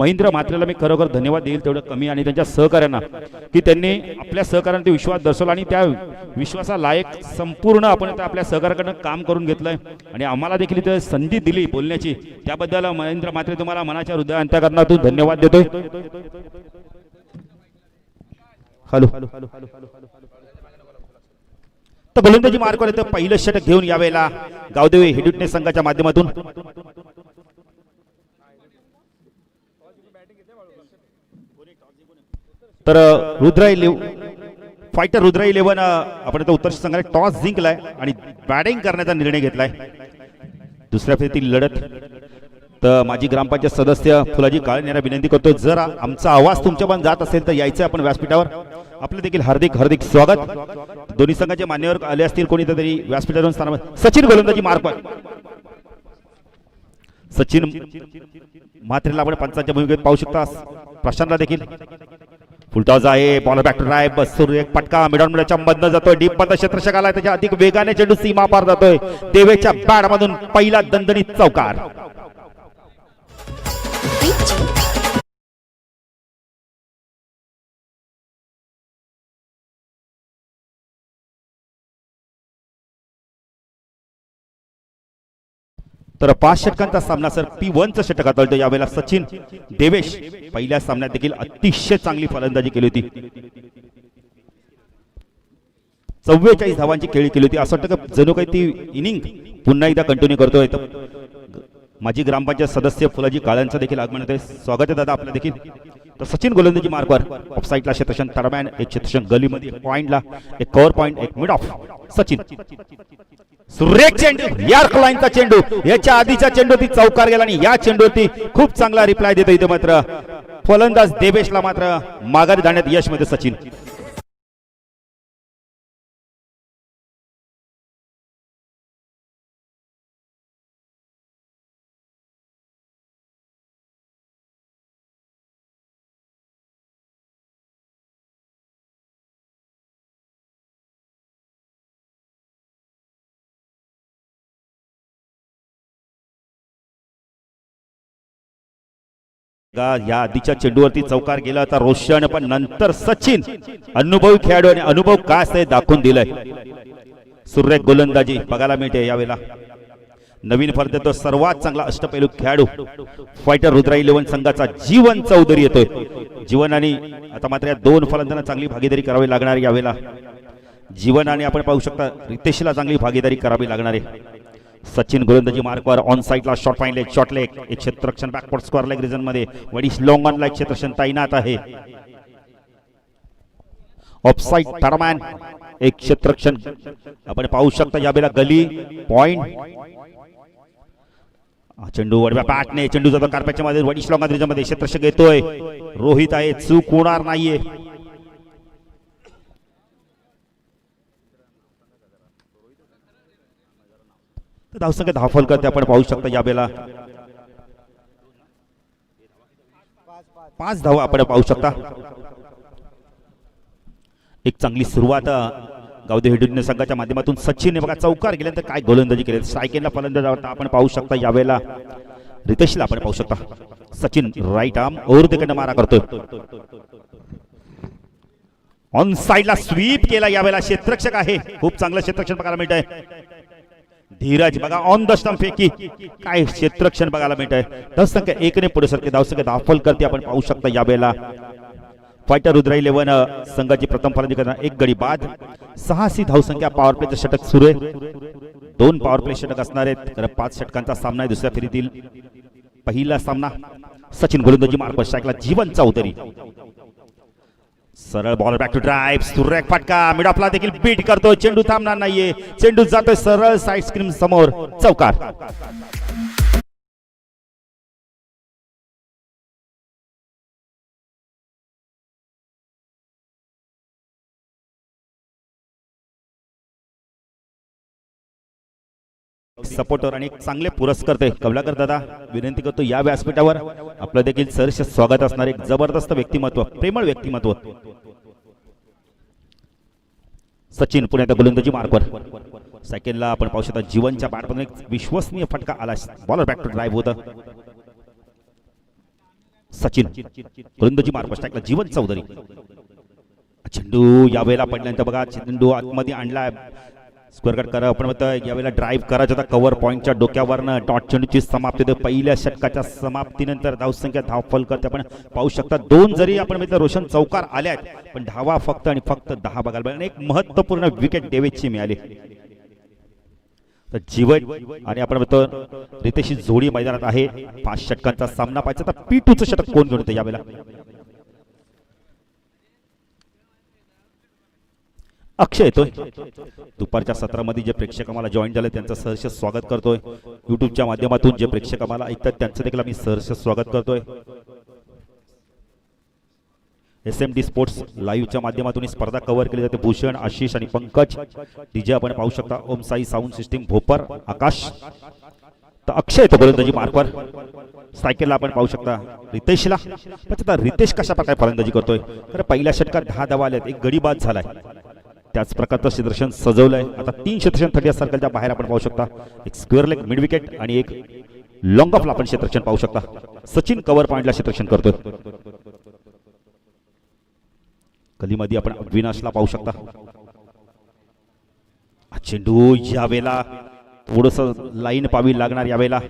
महेंद्र मात्रेला मी खरोखर धन्यवाद देईल तेवढं कमी आणि त्यांच्या सहकार्यांना की त्यांनी आपल्या सहकार्याने ते विश्वास दर्शवला आणि त्या विश्वासा लायक संपूर्ण आपण आपल्या सहकार्याकडनं काम करून घेतलंय आणि आम्हाला देखील इथे संधी दिली बोलण्याची त्याबद्दल महेंद्र मात्रे तुम्हाला मनाच्या हृदय अंतःकरणातून धन्यवाद देतोय. हॅलो तर गोलंदाजी मार्कवर येतं पहिलं षटक घेऊन यावेळेला गावदेवी हिडुटणे संघाच्या माध्यमातून तर फायटर रुद्रा 11 आपण आता उत्तर संघाने टॉस जिंकलाय आणि बॅटिंग करण्याचा निर्णय घेतलाय. दुसऱ्या फेरीतील लढत तर माजी ग्रामपंचायत सदस्य फुलाजी काळे यांना विनंती करतो जर आमचा आवाज तुमच्या पण जात असेल तर यायचं आपण व्यासपीठावर. आपलं देखील हार्दिक हार्दिक स्वागत. दोन्ही संघाचे मान्यवर आले असतील कोणी तरी व्यासपीठावरून स्थानावर. सचिन गोलंदाजी मार्कवर सचिन म्हात्रेला आपण पंचांच्या भूमिकेत पाहू शकता. प्रशांतला देखील फुलटॉस आहे. बॉल बॅक टू ड्राइव्ह बसून एक पटका मिडॉनच्या मधनं जातोय. डीप मध्ये क्षेत्ररक्षकाला त्याच्या अधिक वेगाने चेंडू सीमा पार जातोय. देवेच्या बॅट मधून पहिला दणदणीत चौकार. तर 5 षटकांचा सामना सर P1चं षटक हाताळतो यावेळेला सचिन देवेश. पहिल्या सामन्यात देखील अतिशय चांगली फलंदाजी केली होती. 44 धावांची खेळी केली होती. असं वाटतं की जणू काही ती इनिंग पुन्हा एकदा कंटिन्यू करतोय. माजी ग्रामपंचायत सदस्य फुलाजी काळ्यांचं देखील आगमन होते. स्वागत आहे दादा आपलं देखील. तर सचिन गोलंदाजी मार्कवर ऑफसाईडला क्षेत्ररक्षण तडमॅन एक क्षेत्ररक्षण गलीमध्ये पॉइंटला एक कव्हर पॉइंट एक मिड ऑफ. सचिन सुरेख चेंडू यार्क लाईनचा चेंडू याच्या आधीच्या चेंडूवरती चौकार गेला आणि या चेंडूवरती खूप चांगला रिप्लाय देतो इथे मात्र फलंदाज देवेशला मात्र माघारी जाण्यात यश मिळते. सचिन या आधीच्या चेंडूवरती चौकार गेला होता रोशन पण नंतर सचिन अनुभवी खेळाडू आणि अनुभव काय असते दाखवून दिलाय. सुरेख गोलंदाजी बघायला मिळते यावेळेला. नवीन फलंदाज सर्वात चांगला अष्टपैलू खेळाडू फायटर रुद्रा 11 संघाचा जीवन चौधरी येतोय. जीवन आणि आता मात्र या दोन फलंदाजांना चांगली भागीदारी करावी लागणार यावेळेला. जीवन आणि आपण पाहू शकता रितेशला चांगली भागीदारी करावी लागणार आहे. सचिन गोलंदाजी मार्कवर ऑन साइडला short point leg short leg एक क्षेत्ररक्षण बॅकवर्ड स्क्वेअर लेग रिजन मध्ये वडीस लॉंग ऑन लाईक क्षेत्ररक्षण तैनात आहे. ऑफसाइड टर्मॅन एक क्षेत्ररक्षण आपण पाहू शकता यावेळेला गली पॉइंट. चेंडू वडव्या बॅटने चेंडू जातो कार्पेटच्या मध्ये वडीस लॉंग रिजन मध्ये क्षेत्ररक्षक येतोय. रोहित आहे चूक होणार नाहीये. धावसंख्या धावफल करते आपण पाहू शकता यावेळेला 5 धावा आपण पाहू शकता. एक चांगली सुरुवात गावदेवी हिडुटणे संघाच्या माध्यमातून सचिनने बघा चौकार गेल्यानंतर काय गोलंदाजी केली. स्ट्रायकेला फलंदाज आपण पाहू शकता यावेळेला रितेशला आपण पाहू शकता. सचिन राईट आर्म ओव्हर तिकडनं मारा करतोय. ऑन साइडला स्वीप केला यावेळेला क्षेत्ररक्षक आहे. खूप चांगलं क्षेत्ररक्षण बघायला मिळत आहे. धीरज बघा ऑन द स्टंप फेकी काय क्षेत्ररक्षण बघायला मिळत आहे. धावसंख्या 1 ने पुढे सरके धावसंख्या धावफल करते आपण पाहू शकता यावेळेला. फायटर रुद्रा 11 संघाची प्रथम फलंदाजी करणार 1 गडी बाद 86 धावसंख्या. पॉवर प्लेचं षटक सुरू आहे. 2 पॉवर प्ले षटक असणार आहेत. 5 षटकांचा सामना आहे दुसऱ्या फेरीतील पहिला सामना. सचिन गोलंदाजी मार्कवर स्ट्राईकला जीवन चौधरी. सरळ बॉल बॅक टू ड्राइव्ह सुरेख फटका मिड ऑफला देखील बीट करतो. चेंडू थांबणार नाहीये. चेंडू जातोय सरळ साइड स्क्रीन समोर चौकार. सपोर्टर आणि चांगले पुरस्कार ते कमलाकर दादा विनंती करतो या व्यासपीठावर आपलं देखील सहर्ष स्वागत असणार. एक जबरदस्त व्यक्तिमत्व प्रेमळ व्यक्तिमत्व सचिन पुण्याच्या गोलंदाजी मार्कवर. सेकंडला आपण पाहू शकता जीवनच्या बॅटमधून एक विश्वसनीय फटका आला. बॉलर बॅक टू ड्राइव्ह होतं. सचिन गोलंदाजी मार्ग स्ट्राईकला जीवन चौधरी. चेंडू यावेळेला पडल्यानंतर बघा चेंडू आतमध्ये आणलाय. स्क्वेअर कट करा आपण म्हणतोय यावेळेला ड्राईव्ह करायचा होता कव्हर पॉईंटच्या डोक्यावरनं. डॉट चेंडूची समाप्ती होते. पहिल्या षटकाच्या समाप्तीनंतर धावसंख्या धावफल करते आपण पाहू शकता. 2 जरी आपण म्हणतो रोशन चौकार आल्यात पण धावा फक्त आणि फक्त 10 बघायला मिळाल्या. एक महत्त्वपूर्ण विकेट डेव्हिडची मिळाली. तर जीवन आणि आपण म्हणतो रितेशची जोडी मैदानात आहे. 5 षटकांचा सामना पाहायचा तर P2चं षटक कोण घेऊन येतं यावेळेला. अक्षय येतोय. दुपारच्या सत्रामध्ये जे प्रेक्षक आम्हाला जॉईन झाले त्यांचं सहर्ष स्वागत करतोय. युट्यूबच्या माध्यमातून जे प्रेक्षक आम्हाला ऐकतात त्यांचं देखील आम्ही सहर्ष स्वागत करतोय. SMD स्पोर्ट्स लाईव्हच्या माध्यमातून ही स्पर्धा कव्हर केली जाते. भूषण, आशिष आणि पंकज. डीजे आपण पाहू शकता. ओम साई साऊंड सिस्टीम भोपर, आकाश. तर अक्षय येतो गोलंदाजी मार्कवर. सायकलला आपण पाहू शकता रितेशला. रितेश कशा प्रकारे फलंदाजी करतोय तर पहिल्या षटकात 10 धावा आल्यात. एक गडी बाद झालाय. त्याच प्रकारचं क्षेत्ररक्षण सजवलंय. आता 3 क्षेत्ररक्षण 30 सर्कलच्या बाहेर आपण पाहू शकता. एक स्क्वेअर लेग मिड विकेट आणि एक लॉंग ऑफला आपण क्षेत्ररक्षण पाहू शकता. सचिन कव्हर पॉइंटला क्षेत्ररक्षण करतोय. कलीमध्ये आपण अविनाशला पाहू शकता. चेंडू यावेळेला थोडस लाईन पावी लागणार. यावेळेला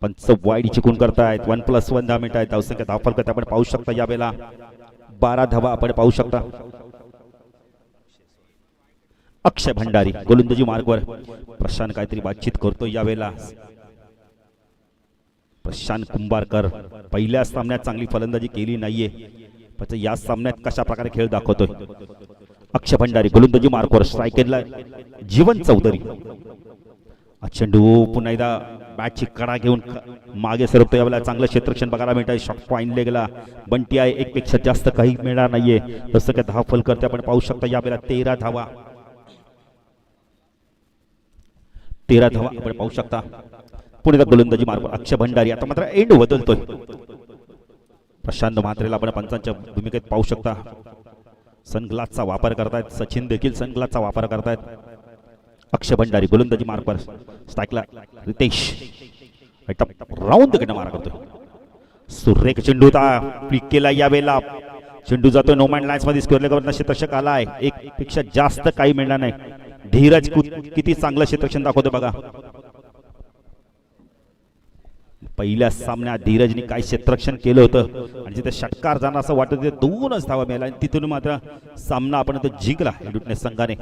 पंच वाईड चिकून करतायत. 1+1 10 मिनिट आहेत. धावसंख्या धावफल करता आपण पाहू शकता. यावेळेला 12 धावा आपण पाहू शकता. अक्षय भंडारी गोलंदाजी मार्गवर. प्रशांत काहीतरी बातचीत करतो यावेळेला. प्रशांत कुंभारकर पहिल्या सामन्यात चांगली फलंदाजी केली नाहीये पण या सामन्यात कशा प्रकारे खेळ दाखवतोय. अक्षय भंडारी गोलंदाजी मार्गवर. स्ट्रायकरला जीवन चौधरी. चेंडू पुन्हा एकदा बॅटची कडा घेऊन मागे सरकतो. यावेळेला चांगलं क्षेत्ररक्षण बघायला मिळत आहे. शॉट पॉइंट लेगला बंटी आहे. 1 पेक्षा जास्त काही मिळणार नाहीये. जसं की धावफल करते आपण पाहू शकता. यावेळेला 13 धावा आपण पाहू शकता. पुढे गोलंदाजी मार्ग अक्षय भंडारी. आता मात्र एंड बदलतोय. प्रशांत म्हात्रेला आपण पंचांच्या भूमिकेत पाहू शकता. सनग्लासचा वापर करतायत. सचिन देखील सनग्लासचा वापर करतायत. अक्षय भंडारी गोलंदाजी मार्गवर. स्ट्राईकला रितेश. राऊंड कडे मारा करतोय. सुरेख चेंडू क्लिक केला. यावेळेला चेंडू जातोय नो मॅन लाईन्स मध्ये. स्क्वेअर लेगवर क्षेत्ररक्षक आलाय. 1 पेक्षा जास्त काही मिळणार नाही. धीरज किती चांगलं क्षेत्ररक्षण दाखवतो बघा. पहिल्या सामन्यात धीरजने काय क्षेत्ररक्षण केलं होतं आणि जिथे षटकार जाणार असं वाटत होतं. 2च धावा मिळाल्या आणि तिथून मात्र सामना आपण जिंकला एडुटनेस संघाने.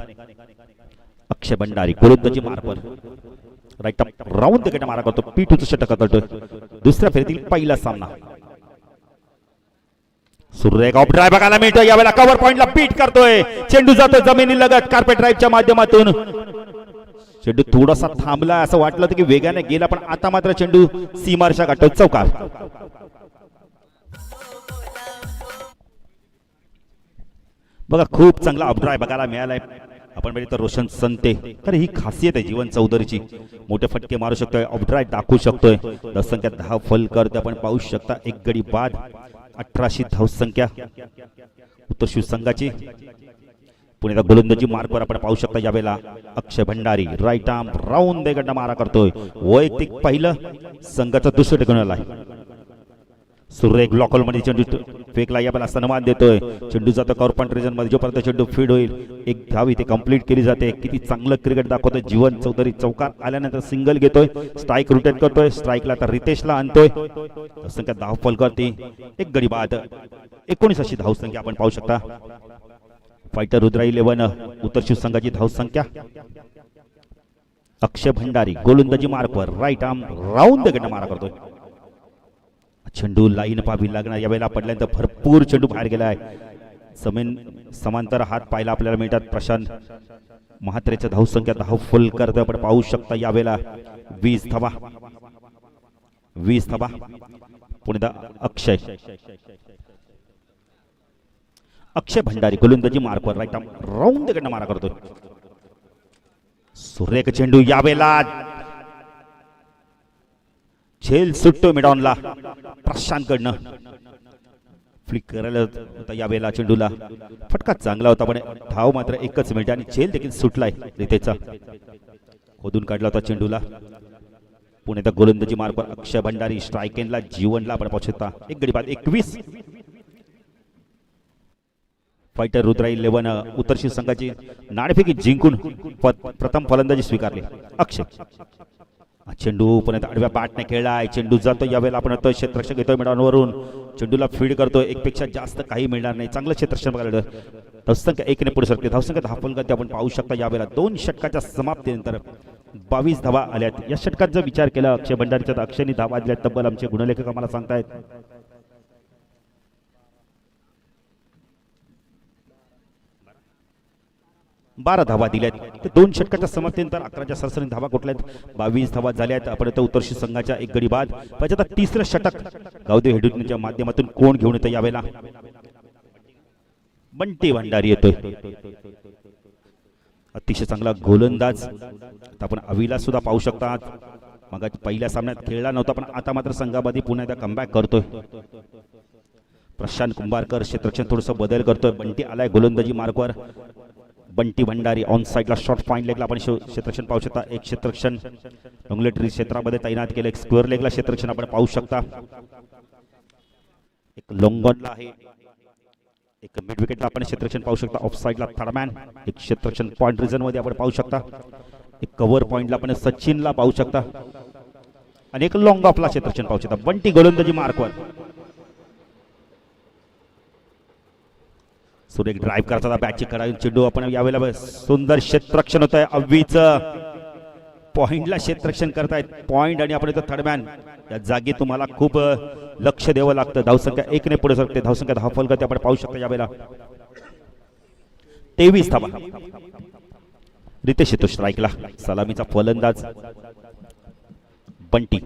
अक्षय भंडारी गोलंदाजी मार्गवर. राईट अप राऊंड विकेट मारा करतो. P2चं षटक करतोय. दुसऱ्या फेरीतील पहिला सामना. सुरेख ऑफ ड्राईव्ह बघायला मिळतो. यावेळेला कव्हर पॉइंटला बीट करतोय. चेंडू जातोय जमिनी लगत कार्पेट ड्राईव्हच्या माध्यमातून. चेंडू थोडासा थांबला असं वाटलं होतं की वेगाने गेला पण आता मात्र चेंडू सीमारेषा गाठतो. चौकार. बघा खूप चांगला ऑफ ड्राईव्ह बघायला मिळालाय. आपण बघितलं तर रोशन संते. तर ही खासियत आहे जीवन चौधरीची. मोठे फटके मारू शकतोय. ऑफ ड्राईव्ह दाखवू शकतोय. धावसंख्या 10 फल करते आपण पाहू शकता. 1 गडी बाद. 1800 धावसंख्या उत्तर शिव संघाची. पुणे गोलंदाजी मार्गवर आपण पाहू शकता. यावेळेला अक्षय भंडारी राईट आर्म राऊंड गड्डा मारा करतोय. वैयक्तिक पहिलं संघाचा दुसरं ठिकाण आलाय. सुरेख ब्लॉकल मध्ये चेंडू फेकला. यावेळेला सन्मान देतोय. चेंडू जातो कव्हर पॉइंट रिजन मध्ये. जोपर्यंत चेंडू फीड होईल 1 धाव इथे कंप्लीट केली जाते. किती चांगलं क्रिकेट दाखवतोय जीवन चौधरी. चौकार आल्यानंतर सिंगल घेतोय. स्ट्राईक रोटेट करतोय. स्ट्राईकला आता रितेशला आणतोय. संख्या धावफल करते. 1 गडी बाद. 19 धावसंख्या आपण पाहू शकता. फायटर रुद्रा 11 उत्तर शिव संघाची धावसंख्या. अक्षय भंडारी गोलंदाजी मार्गवर. राईट आर्म राऊंड गड्डा मारा करतोय. चेंडू लाईन पाहावी लागणार. यावेळेला पडल्यानंतर भरपूर चेंडू बाहेर गेलाय. समांतर हात पाहायला आपल्याला मिळतात. प्रशांत म्हात्रेच्या धावसंख्या धावफल करते आपण पाहू शकता. यावेळेला 20 धावा. पुणे अक्षय भंडारी गोलंदाजी मार्गवर. राईट आर्म राऊंड कडनं मारा करतोय. सुरेख चेंडू. यावेळेला झेल सुटतो मिडॉनला प्रशांत कडनं. फ्लिक करायला होता यावेळेला चेंडूला. फटका चांगला होता पण धाव मात्र 1च मिनिट आणि झेल देखील सुटलाय रितेचा. खोदून काढला होता चेंडूला. पुण्याचा गोलंदाजी मार्गवर अक्षय भंडारी स्ट्राईक एंडला जीवनला आपण पाहू शकता. एक गडी बाद 21. फायटर रुद्रा 11 उत्तरशी संघाची नाणेफेकी जिंकून प्रथम फलंदाजी स्वीकारली. अक्षय चेंडू पुण्यात आडव्या बॅटने खेळलाय. चेंडू जातो यावेळेला आपण क्षेत्ररक्षक घेतोय मैदानावरून. चेंडूला फीड करतोय. एक पेक्षा जास्त काही मिळणार नाही. चांगलं क्षेत्ररक्षण बघायला. धावसंख्या 1 ने पुढे सरकते. धावसंख्या 10 फलंदाजी आपण पाहू शकता. यावेळेला 2 षटकाच्या समाप्तीनंतर 22 धावा आल्यात. या षटकात जर विचार केला अक्षय भंडारीच्या, अक्षयनी धावा दिल्या तब्बल आमचे गुणलेखक आम्हाला सांगतायत 12 धावा दिल्यात. 2 षटकाच्या समाप्तीनंतर 11च्या सरासरी धावा कोटल्यात. 22 धावा झाल्यात. आपण उत्तरशी संघाच्या एक गडी बाद. पाहिजे आता तिसरं षटक गावदेव हेडूच्या माध्यमातून कोण घेऊन येतं यावेळेला. बंटी भंडारी येतोय. अतिशय चांगला गोलंदाज. आपण अविला सुद्धा पाहू शकता. मग पहिल्या सामन्यात खेळला नव्हता पण आता मात्र संघामध्ये पुन्हा एकदा कमबॅक करतोय. प्रशांत कुंभारकर क्षेत्ररक्षण थोडंसं बदल करतोय. बंटी आलाय गोलंदाजी मार्गवर. बंटी भंडारी ऑन साइडला शॉर्ट पॉइंट लेगला आपण क्षेत्ररक्षण पाहू शकता. एक क्षेत्ररक्षण डोंगलेटरी क्षेत्रामध्ये तैनात केलं. एक स्क्वेअर लेगला क्षेत्ररक्षण आपण पाहू शकता. एक लॉंगॉनला आहे. एक मिड विकेटला आपण क्षेत्ररक्षण पाहू शकता. ऑफ साइडला थर्डमॅन. एक क्षेत्ररक्षण पॉइंट रिजन मध्ये आपण पाहू शकता. एक कव्हर पॉइंटला आपण सचिनला पाहू शकता आणि एक लॉंग ऑफला क्षेत्ररक्षण पाहू शकता. बंटी गोलंदाजी मार्कवर. सुरेख ड्राईव्ह करताना बॅटची कडा चेंडू आपण यावेळेला सुंदर क्षेत्ररक्षण होत आहे. अव्वीचं पॉइंटला क्षेत्ररक्षण करतायत. पॉइंट आणि आपण इथं थर्डमॅन या जागी तुम्हाला खूप लक्ष द्यावं लागतं. धावसंख्या 1 ने पुढे सरकते. धावसंख्या 10 फलगती आपण पाहू शकता यावेळेला. 23 धावा. रितेश येतो स्ट्राईकला. सलामीचा फलंदाज बंटी.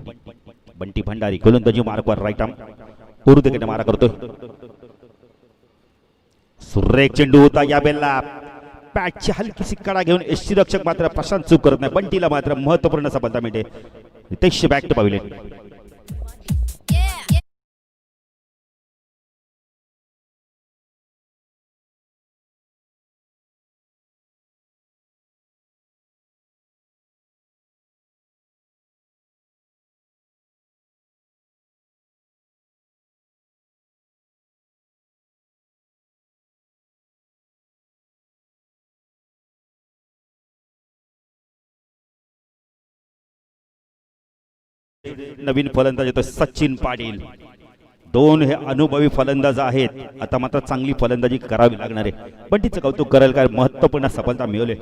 बंटी भंडारी गोलंदाजी मार्गवर राईट आर्म उर्दूकडे मारा करतोय. सुरेख चेंडू होता यावेळेला. बॅटची हलकीशी कडा घेऊन एसटी रक्षक मात्र प्रशांत चूक करत नाही. बंटीला मात्र महत्वपूर्ण सफलता मिळते. Ritesh back to pavilion. नवीन फलंदाज येतो सचिन पाटील. 2 हे अनुभवी फलंदाज आहेत. आता मात्र चांगली फलंदाजी करावी लागणार आहे. बंटीचं कौतुक करायला काय महत्वपूर्ण सफलता मिळवले.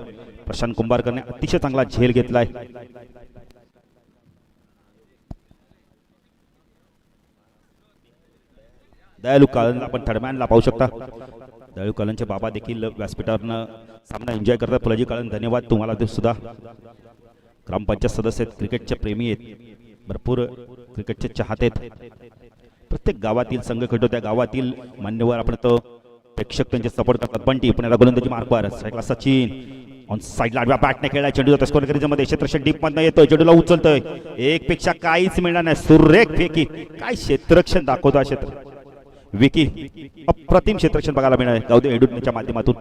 प्रशांत कुंभारकरने अतिशय चांगला झेल घेतलाय. दयालू कालन आपण थर्डमॅनला पाहू शकता. दयालू कालनचे बाबा देखील व्यासपीठावरनं सामना एन्जॉय करतात. फुलाजी कालन धन्यवाद तुम्हाला. ते सुद्धा ग्रामपंचायत सदस्य आहेत. क्रिकेटचे प्रेमी आहेत. भरपूर क्रिकेटचे चाहते आहेत. प्रत्येक गावातील संघ खेळतो त्या गावातील मान्यवर आपण तो प्रेक्षक त्यांचे सपोर्ट करतात. बंटी पुण्याला गोलंदाजी मार्कवर. साईडला सचिन ऑन साईडला आडव्या बॅटने खेळला. चेंडू जातो स्कोर मध्ये. क्षेत्ररक्षण डीप मधनं येतोय. चेंडूला उचलतोय. एक पेक्षा काहीच मिळणार नाही. सुरेख फेकी. काय क्षेत्ररक्षण दाखवतो क्षेत्र. विकी अप्रतिम क्षेत्ररक्षण बघायला मिळणार गावदेव हेडूच्या माध्यमातून.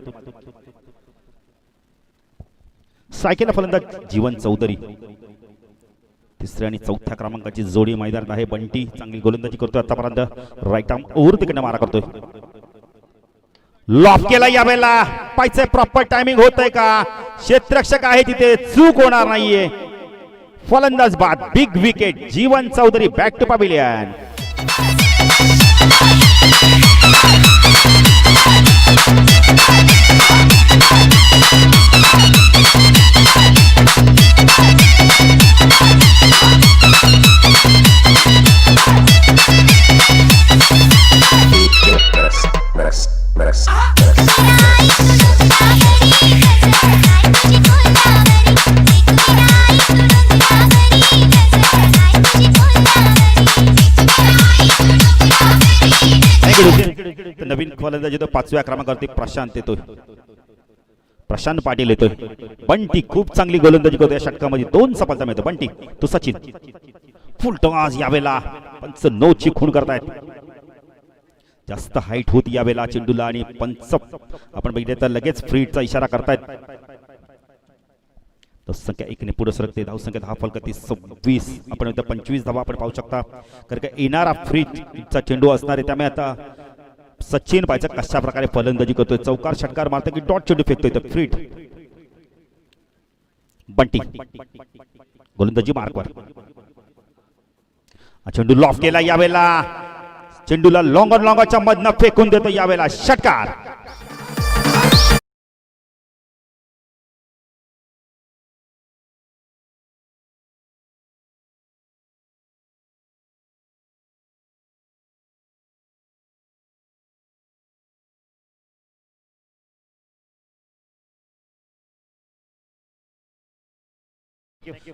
सायकेला फलंदाज जीवन चौधरी. तिसऱ्या आणि चौथ्या क्रमांकाची जोडी मैदानात आहे. बंटी चांगली गोलंदाजी करतोय आतापर्यंत. राईट आर्म ओव्हर तिकडे मारा करतोय. लॉफ केला यावेळेला. पायचे प्रॉपर टायमिंग होतंय का. क्षेत्ररक्षक आहे तिथे. चूक होणार नाहीये. फलंदाज बाद. Big wicket. Jeevan Chaudhary back to pavilion. नवीन फलंदाज येतो 5व्या क्रमांकावरती प्रशांत येतोय. प्रशांत पाटील येतोय. बंटी खूप चांगली गोलंदाजी करतो. या षटकामध्ये 2 सफलता मिळतो. बंटी तो सचिन. फुल टॉस यावेळेला. पंच 9 ची खूण करतायत. जास्त हाईट होती यावेळेला चेंडूला आणि पंच आपण बघितले तर लगेच फ्रीडचा इशारा करतायत. धावसंख्या 1 ने पुढे सरकते. धावसंख्या 10 फलकात 26. आपण आता 25 धावा आपण पाहू शकता. कारण का येणारा फ्रीचा चेंडू असणार आहे, त्यामुळे आता सचिन पाहिजे कशा प्रकारे फलंदाजी करतोय. चौकार षटकार मारतो की डॉट चेंडू फेकतोय. तर फ्रीट बंटी गोलंदाजी मार्कवर. चेंडू लॉफ केला यावेळेला. चेंडूला लॉंगॉनच्या मधनं फेकून देतो यावेळेला. षटकार.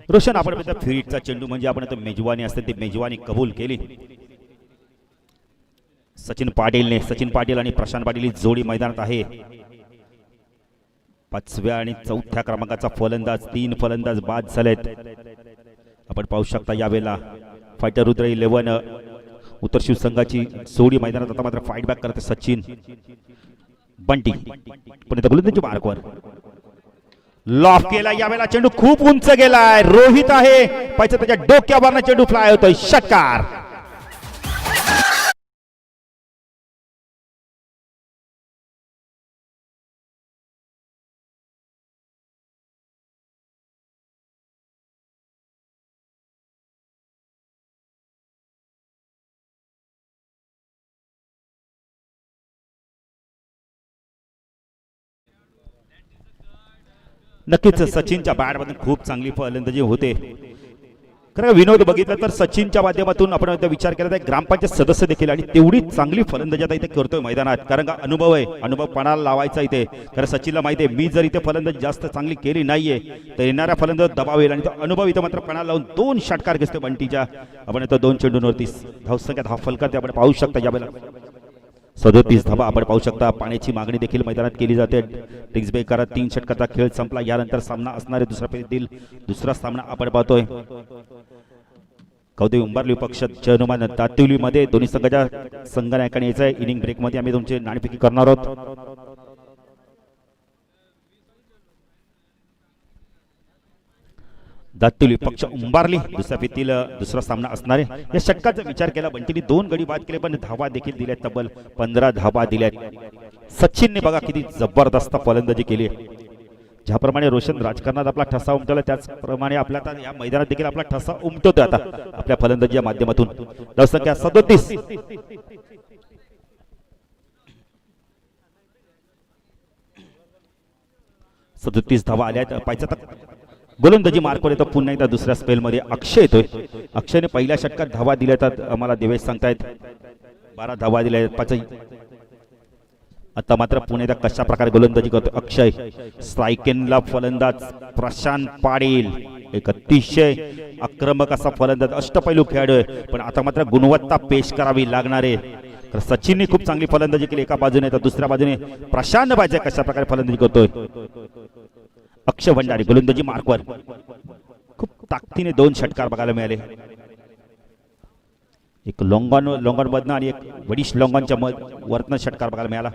रोशन आपण फ्रीटचा चेंडू म्हणजे आपण आता मेजवानी असते ती मेजवानी कबूल केली. सचिन पाटील आणि प्रशांत पाटील ही जोडी मैदानात आहे. 5व्या आणि 4थ्या क्रमांकाचा फलंदाज. 3 फलंदाज बाद झालेत. आपण पाहू शकता यावेळेला फायटर रुद्र 11 उत्तर शिव संघाची जोडी मैदानात आता मात्र फाईट बॅक करते. सचिन बंटी पण इथं गोलंदाजी मार्कवर. लॉफ केला यावेळेला. चेंडू खूप उंच गेलाय. रोहित आहे पाहिजे त्याच्या डोक्यावरनं चेंडू फ्लाय होतोय. षटकार. नक्कीच सचिनच्या बॅटमधून खूप चांगली फलंदाजी होते. खरं विनोद बघितलं तर सचिनच्या माध्यमातून आपण विचार केला तर ग्रामपंचायत सदस्य देखील आणि तेवढी चांगली फलंदाजी आता इथे करतोय मैदानात. कारण का अनुभव आहे. अनुभव पणाला लावायचा इथे. कारण सचिनला माहिती आहे मी जर इथे फलंदाजी जास्त चांगली केली नाहीये तर येणाऱ्या फलंदाज दबाव येईल. आणि तो अनुभव इथं मात्र पणाला लावून 2 षटकार घेतोय बंटीच्या. आपण इथं 2 चेंडूंवरती धावसंख्या 10 फलकात आपण पाहू शकता. यावेळेला 37 धावा आपण पाहू शकता. पाण्याची मागणी देखील मैदानात केली जाते. टिक्सबे करत 3 षटकाचा खेळ संपला. यानंतर सामना असणारे दुसरा सामना आपण पाहतोय. कौदेवी उंबारली पक्ष चनुमान दातिवलीमध्ये दोन्ही संघाच्या संघनायकाने यायचं आहे. इनिंग ब्रेक मध्ये आम्ही तुमचे नाणेफेकी करणार आहोत. दातिवली पक्ष उंबारली दुसऱ्या फेरीतील दुसरा सामना असणार आहे. या षटकाचा विचार केला बंटीने 2 गडी बाद केले पण धावा देखील दिल्या. तब्बल 15 धावा दिल्यात. सचिनने बघा किती जबरदस्त फलंदाजी केली. ज्याप्रमाणे रोशन राजकारणात आपला ठसा उमटवला त्याचप्रमाणे आपल्या या मैदानात देखील आपला ठसा उमटवतोय आता आपल्या फलंदाजीच्या माध्यमातून. धावसंख्या 37. 37 धावा आल्या. पाहिजे गोलंदाजी मार्कवर येतो पुन्हा एकदा दुसऱ्या स्पेलमध्ये अक्षय येतोय. अक्षयने पहिल्या षटकात धावा दिल्या तर आम्हाला देवेश सांगतायत. 12 धावा दिल्या. 5 आता मात्र पुणे एकदा कशा प्रकारे गोलंदाजी करतो अक्षय. स्ट्रायकेनला फलंदाज प्रशांत पाटील. एक अतिशय आक्रमक असा फलंदाज अष्टपैलू खेळाडू आहे पण आता मात्र गुणवत्ता पेश करावी लागणार आहे. तर सचिनने खूप चांगली फलंदाजी केली एका बाजूने तर दुसऱ्या बाजूने प्रशांत पाहिजे कशा प्रकारे फलंदाजी करतोय. अक्षय भंडारी गोलंदाजी मार्कवर. खूप ताकदीने 2 षटकार बघायला मिळाले. एक लॉंगॉन मधनं आणि एक वडिश लॉंगॉनच्या वरनं षटकार बघायला मिळाला.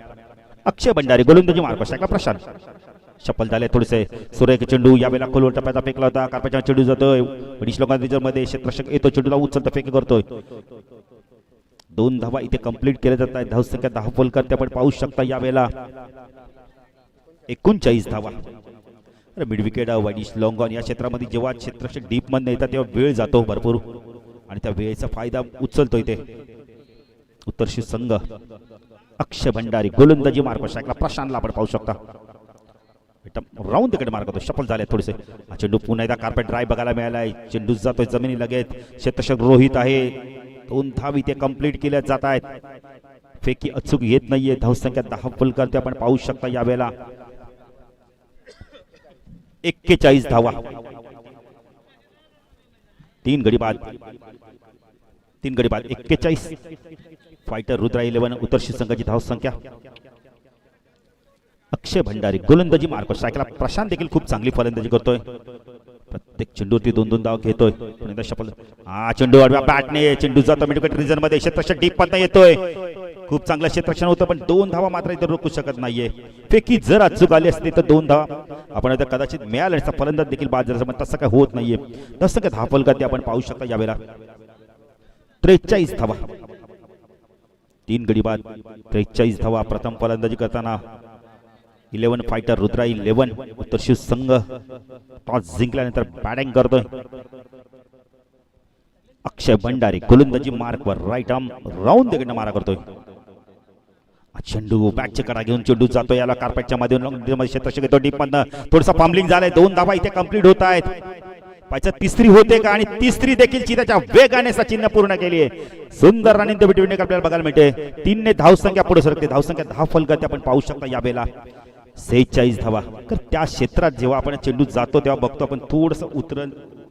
अक्षय भंडारी गोलंदाजी मार्कवर. शाखा प्रशांत शफल झाले थोडेसे. सुरेख चेंडू यावेळेला खोलवर टप्प्याचा फेकला होता. कार्पेटचा चेंडू जातोय वडिश लॉंगॉन मध्ये क्षेत्ररक्षक येतो. चेंडूला उचलता फेक करतोय. 2 धावा इथे कंप्लीट केल्या जात आहेत. धावसंख्या 10 फलकात आपण पाहू शकता. यावेळेला 39 धावा. मिड विकेट वडिश लॉंगॉन या क्षेत्रामध्ये जेव्हा क्षेत्ररक्षक डीप मध्ये येतात तेव्हा वेळ जातो भरपूर आणि त्या वेळेचा फायदा उचलतोय ते उत्तरशी संघ. अक्षय भंडारी गोलंदाजी मार्क शाखला प्रशांतला आपण पाहू शकता. राऊंड तिकडे मार्क होतो. शफल झाले थोडेसे. चेंडू पुन्हा एकदा कार्पेट ड्राईव्ह बघायला मिळालाय. चेंडू जातोय जमिनी लगेच. क्षेत्ररक्षक रोहित आहे. 2 धाव इथे कंप्लीट केल्या जात आहेत. फेकी अचूक येत नाहीये. धावसंख्या 10 फलकात आपण पाहू शकता. यावेळेला 41 धावा. 3 गडी बाद. 41. फायटर रुद्रा 11 उत्तरशी संघाची धावसंख्या. अक्षय भंडारी गोलंदाजी मार्क सायकला. प्रशांत देखील खूप चांगली फलंदाजी करतोय. प्रत्येक चेंडूवरती 2-2 धाव घेतोय. चेंडू आडव्या बॅटने चेंडू जातो मिडविकेट रिजन मध्ये. क्षेत्ररक्षक डीप मध्ये येतोय. खूप चांगलं क्षेत्ररक्षण होतं, पण 2 धावा मात्र इथे रोखू शकत नाहीये. फेकी जर अचूक आली असती तर 2 धावा आपण आता कदाचित मिळाल्या, फलंदाज देखील बाद झाला, पण तसं काय होत नाहीये. तसं काय धावफलकात आपण पाहू शकता यावेळेला 43 धावा, 3 गडी बाद, 43 धावा. प्रथम फलंदाजी करताना 11 फायटर रुद्रा 11 उत्तर शिव संघ टॉस जिंकल्यानंतर बॅटिंग करतोय. अक्षय भंडारी गोलंदाजी मार्कवर राईट आर्म राऊंड तिकडनं मारा करतोय. चेंडू बॅटचे कडा घेऊन चेंडू जातो याला कार्पेटच्या माध्यमातून क्षेत्ररक्षक येतो डीप मधनं, थोडंसं फॉर्मलिंग झालंय. 2 धावा इथे कंप्लीट होत आहेत. पाहिजे तिसरी होते का, आणि तिसरी देखील चिताच्या वेगाने सचिनने पूर्ण केली आहे. सुंदर रनिंग बिटवीन आपल्याला बघायला मिळते. 3 ने धावसंख्या पुढे सरकते. धावसंख्या 10 फलकात आपण पाहू शकता यावेळेला 46 धावा. तर त्या क्षेत्रात जेव्हा आपण चेंडू जातो तेव्हा बघतो आपण थोडंसं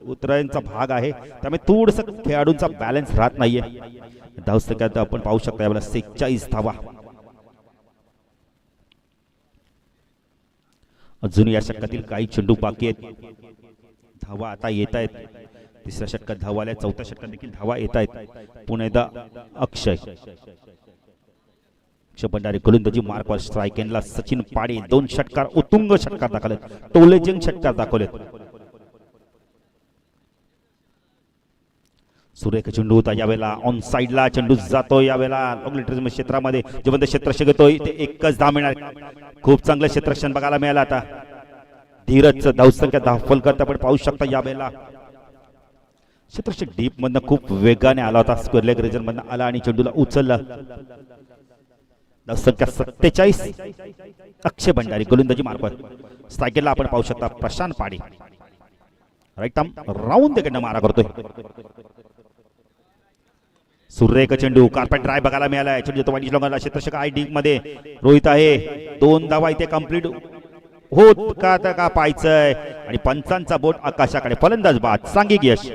उतरायचा भाग आहे, त्यामुळे थोडंसं खेळाडूंचा बॅलन्स राहत नाहीये. धावसंख्यात आपण पाहू शकता यावेळेला 46 धावा. अजून या षटकातील काही चेंडू बाकी आहेत. धावा आता येत आहेत. तिसऱ्या षटकात धावा आल्या, चौथ्या षटकात देखील धावा येत आहेत. पुन्हा एकदा अक्षय भंडारी गोलंदाजी मार्कवर स्ट्राईक एंडला सचिन पाडे 2 षटकार उत्तुंग षटकार दाखवलेत, टोलेजिंग षटकार दाखवलेत. सुरेख चेंडू होता यावेळेला, ऑन साइडला चेंडू जातो यावेळेला लॉंग क्षेत्रामध्ये. जिवंत क्षेत्ररक्षक येतोय, ते एकच धाव मिळणार. खूप चांगलं क्षेत्ररक्षण बघायला मिळालं. आता धीरजचं धावसंख्या 10 फलकात आपण पाहू शकता यावेळेला. क्षेत्ररक्षक डीप मधनं खूप वेगाने आला होता, स्क्वेअर लेग रिजन मधनं आला आणि चेंडूला उचलला. धावसंख्या 47. अक्षय भंडारी गोलंदाजी मार्फत स्ट्रायकेला आपण पाहू शकता प्रशांत पाडे राईट आर्म राऊंड तिकडनं मारा करतोय. सुरेख चेंडू कार्पेट ड्राय बघायला मिळालाय. चेंडू तो वाईट लॉंगरला, क्षेत्ररक्षक आय डी मध्ये रोहित आहे. 2 धावा इथे कंप्लीट होत का पाहायचंय, आणि पंचांचा बोट आकाशाकडे. फलंदाज बाद, सांघिक यश.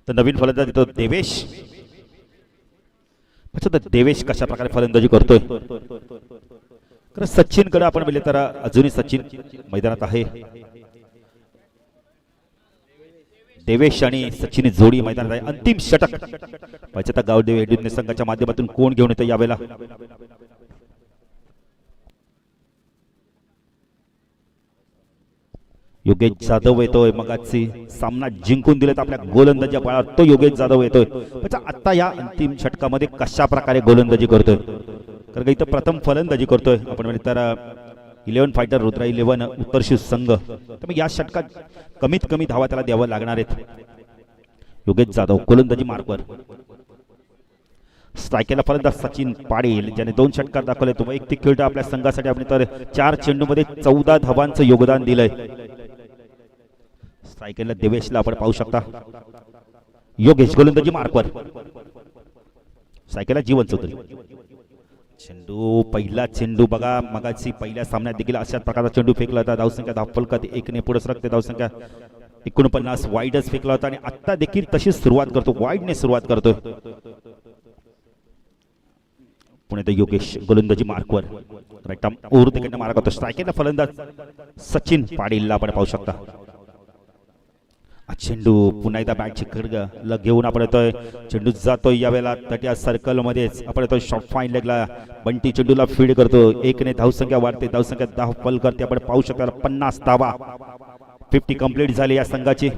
तर नवीन फलंदाज येतो देवेश. अच्छा, तर देवेश कशा प्रकारे फलंदाजी करतोय. कारण सचिन कडे आपण बघितले तर अजूनही सचिन मैदानात आहे. देवेश आणि सचिन जोडी मैदानात आहे. अंतिम षटक पाहिजे तर गावदेव एडुने संघाच्या माध्यमातून कोण घेऊन येतो यावेळेला. योगेश जाधव येतोय. मगाची सामना जिंकून दिलेत आपल्या गोलंदाजी बळावर तो योगेश जाधव येतोय. आता या अंतिम षटकामध्ये कशा प्रकारे गोलंदाजी करतोय, कारण इथं प्रथम फलंदाजी करतोय आपण म्हणजे तर 11 फायटर रुद्रा 11 उत्तर शिव संघ. तर या षटकात कमीत कमी धावा त्याला द्यावं लागणार आहेत. योगेश जाधव गोलंदाजी मार्कवर स्ट्रायकेला फलंदाज सचिन पाडे ज्याने 2 षटकार दाखवले. तो वैयक्तिक खेळ आपल्या संघासाठी आपण तर 4 चेंडूमध्ये 14 धावांचं योगदान दिलंय. स्ट्रायकेला देवेशला आपण पाहू शकता. योगेश गोलंदाजी मार्कवर स्ट्रायकेला जीवन चौधरी. चेंडू पहिला चेंडू बघा, मगाची पहिल्या सामन्यात देखील अशाच प्रकारचा चेंडू फेकला होता. धावसंख्या 10 फलकात 1 ने पुढे सरकते. धावसंख्या 49 वाईडच फेकला होता आणि आता देखील तशीच सुरुवात करतो, वाईडने सुरुवात करतोय. पुणे तर योगेश गोलंदाजी मार्कवर राईट आर्म ओर तिकडनं मारा करतो. स्ट्रायकेला फलंदाज सचिन पाटीलला आपण पाहू शकता. चेंडू पुन्हा एकदा बॅटची खडग घेऊन आपण येतोय. चेंडू जातोय यावेळेला तट्या सर्कल मध्येच आपण येतोय. शॉर्ट फाईन लेगला बंटी चेंडूला फीड करतो. 1 ने धावसंख्या वाढते. धावसंख्या 10 फल करते. आपण पाहू शकता 50 धावा 50 कंप्लीट झाली या संघाची.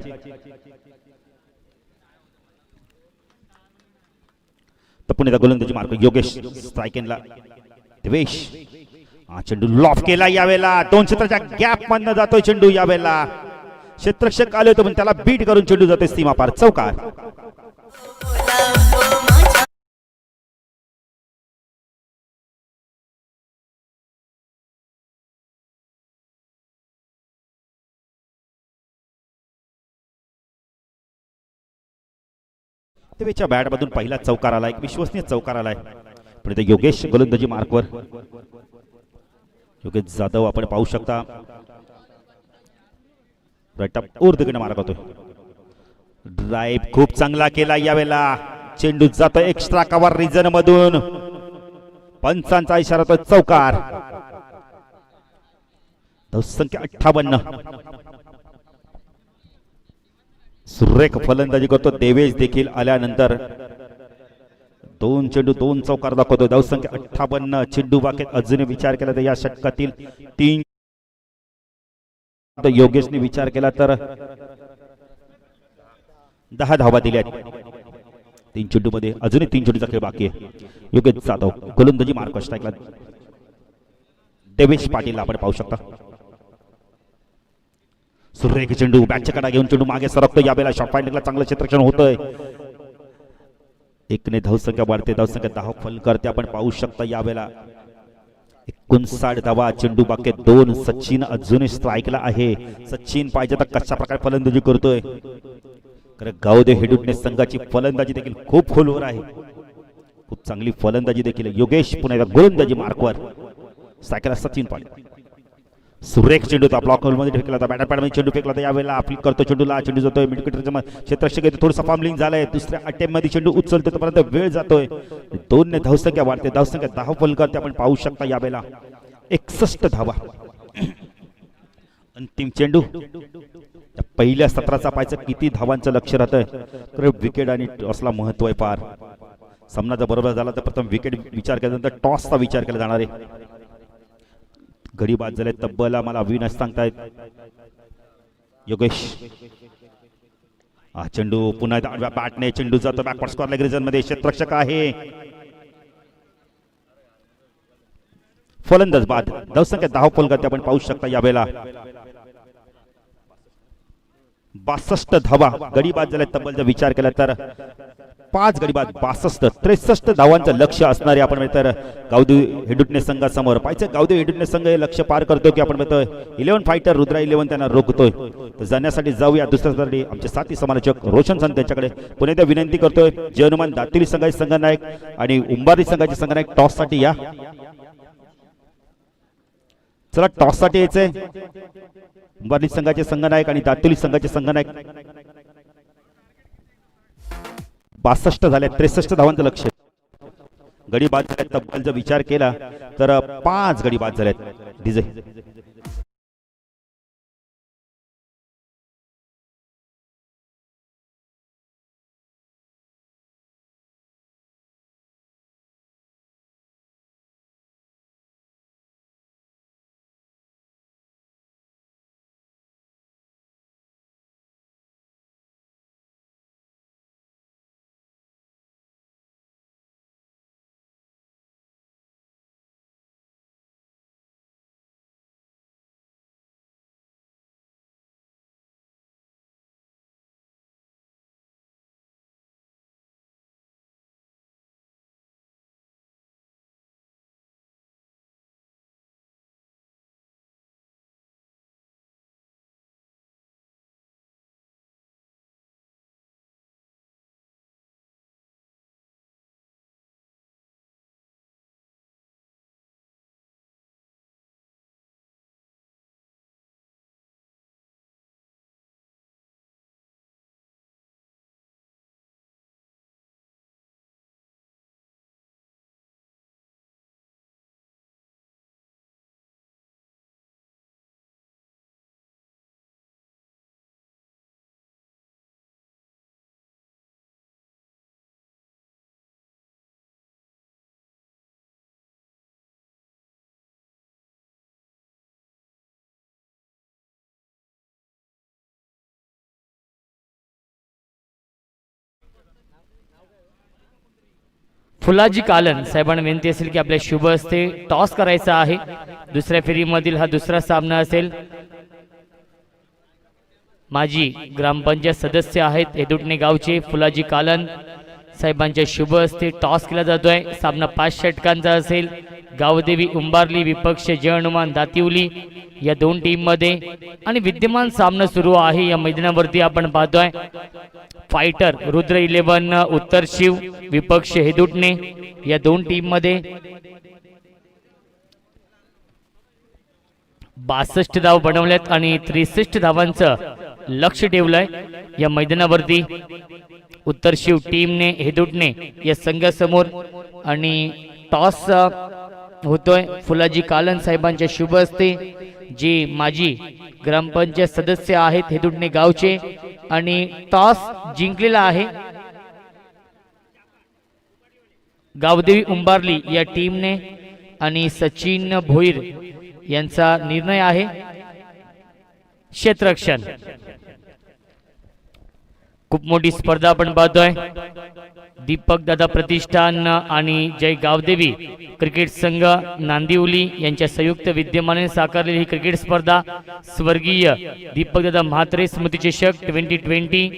तर पुणे गोलंदाजी मार्क योगेश स्ट्रायकेनला देवेश. चेंडू लॉफ केला यावेळेला. 2 क्षेत्राच्या गॅप मधनं जातोय चेंडू यावेळेला. क्षेत्ररक्षक आले होते पण त्याला बीट करून चेंडू जाते सीमा पार चौकार. देवेच्या बॅट मधून पहिला चौकार आलाय, एक विश्वसनीय चौकार आलाय. पण इथे योगेश गोलंदाजी मार्कवर योगेश जाधव आपण पाहू शकता. रटप ऊर्ध्वकडे मार्ग होतोय. ड्राईव्ह खूप चांगला केला यावेळेला. चेंडू जातो एक्स्ट्रा कव्हर रिजन मधून. पंचांचा इशारा तो चौकार. धावसंख्या 58. सुरेख फलंदाजी करतो देवेश देखील आल्यानंतर. 2 चेंडू 2 चौकार दाखवतो. धावसंख्या 58. चेंडू बाकी अजूनही विचार केला तर या षटकातील 3 योगेशने विचार केला तर 10 धावा दिल्या. 3 चेंडू मध्ये अजूनही 3 चेंडूचा खेळ बाकी आहे. योगेश जाधव गोलंदाजी मार्क स्ट्राईकला. देवेश पाटील आपण पाहू शकता. सुरेख चेंडू बॅटच्या कडा घेऊन चेंडू मागे सरकतो. यावेळेला शॉट फाइंडिंगला चांगलं क्षेत्ररक्षण होतंय. एकने धावसंख्या वाढते. धावसंख्या 10 फल करते आपण पाहू शकता. यावेळेला 59 धावा. चेंडू बाकी 2. सचिन अजूनही स्ट्राईकला आहे. सचिन पाहिजे तर कशा प्रकारे फलंदाजी करतोय. कारण गावदेव हेडुटणे संघाची फलंदाजी देखील खूप खोलवर आहे. खूप चांगली फलंदाजी देखील. योगेश पुन्हा एकदा गोलंदाजी मार्कवर. स्ट्रायकरला सचिन पाटील. सुरेख चेंडू होता. ब्लॉक मध्ये फेकला होता. बॅटर पॅडमध्ये चेंडू फेकला होता. यावेळेला अपील करतो चेंडूला. चेंडू जातोय मिडविकेटरच्या क्षेत्ररक्षक थोडंसं फॉर्मलिंग झालंय. दुसऱ्या अटेम्प्ट मध्ये चेंडू उचलतो तोपर्यंत वेळ जातोय. 2 ने धावसंख्या वाढते. धावसंख्या 10 फल करते आपण पाहू शकता. यावेळेला 61 धावा. अंतिम चेंडू. पहिल्या सत्राचा पाहायचं किती धावांचं लक्ष राहतंय. तर विकेट आणि टॉसला महत्व आहे फार. सामना जर बरोबर झाला तर प्रथम विकेट विचार केल्यानंतर टॉसचा विचार केला जाणार आहे. घडी बाद झाले. तब्बल मला विनस सांगतायत योगेश. हा चेंडू पुन्हा बॅटने चेंडू जातो बॅकवर्ड स्क्वेअर लेग रिजन मध्ये. क्षेत्ररक्षक आहे. फलंदाज बाद. धावसंख्या 10 फल करते आपण पाहू शकता. यावेळेला 62 धावा. गडी बाद झाले. तब्बल जर विचार केला तर 5 गडी बाद 62. 63 धावांचं लक्ष असणारे आपण म्हणतो गावदेव हेडुटणे संघासमोर. पाहिजे गावदेव हेडुटणे संघ हे लक्ष पार करतो की आपण म्हणतोय 11 फायटर रुद्रा 11 त्यांना रोखतोय. तर जाण्यासाठी जाऊया दुसऱ्यासाठी आमचे साथी समालोचक रोशन संत त्यांच्याकडे पुन्हा एकदा विनंती करतोय. जय हनुमान दातिली संघाचे संघनायक आणि उंबारी संघाचे संघनायक टॉस साठी या. चला टॉस साठी यायचंय. उंबारली संघाचे संघनायक आणि दातुली संघाचे संघनायक. 62 झाले. 63 धावांचं लक्ष. गडी बाद झाल्यात. तब्बल जर विचार केला तर 5 गडी बाद झाल्यात. डीजे फुलाजी कालन साहेबांना विनंती असेल की आपल्या शुभ हस्ते टॉस करायचा आहे. दुसऱ्या फेरीमधील हा दुसरा सामना असेल. माजी ग्रामपंचायत सदस्य आहेत हेदुटणे गावचे फुलाजी कालन साहेबांच्या शुभ हस्ते टॉस केला जातोय. सामना 5 षटकांचा असेल. गावदेवी उंबारली विपक्ष जय हनुमान दातिवली या 2 टीम मध्ये आणि विद्यमान सामना सुरू आहे. या मैदानावरती आपण पाहतोय फायटर रुद्र 11 उत्तर शिव विपक्ष हेदुटणे या 2 टीम मध्ये 62 धाव बनवल्यात आणि 63 धावांचं लक्ष ठेवलंय या मैदानावरती उत्तर शिव टीमने हेदुटणे या संघासमोर आणि टॉस होतोय फुलाजी कालन साहेबांच्या शुभ हस्ते जे माजी ग्रामपंचायत सदस्य आहेत हेदुटणे गावचे आणि टॉस जिंकलेला आहे गावदेवी उंबारली या टीमने आणि सचिन भोईर यांचा निर्णय आहे क्षेत्ररक्षण खूप मोठी स्पर्धा आपण पाहतोय दीपक दादा प्रतिष्ठान आणि जय गावदेवी क्रिकेट संघ नांदिवली यांच्या संयुक्त विद्यमाने साकारलेली ही क्रिकेट स्पर्धा स्वर्गीय दीपक दादा म्हात्रे स्मृती चषक 2020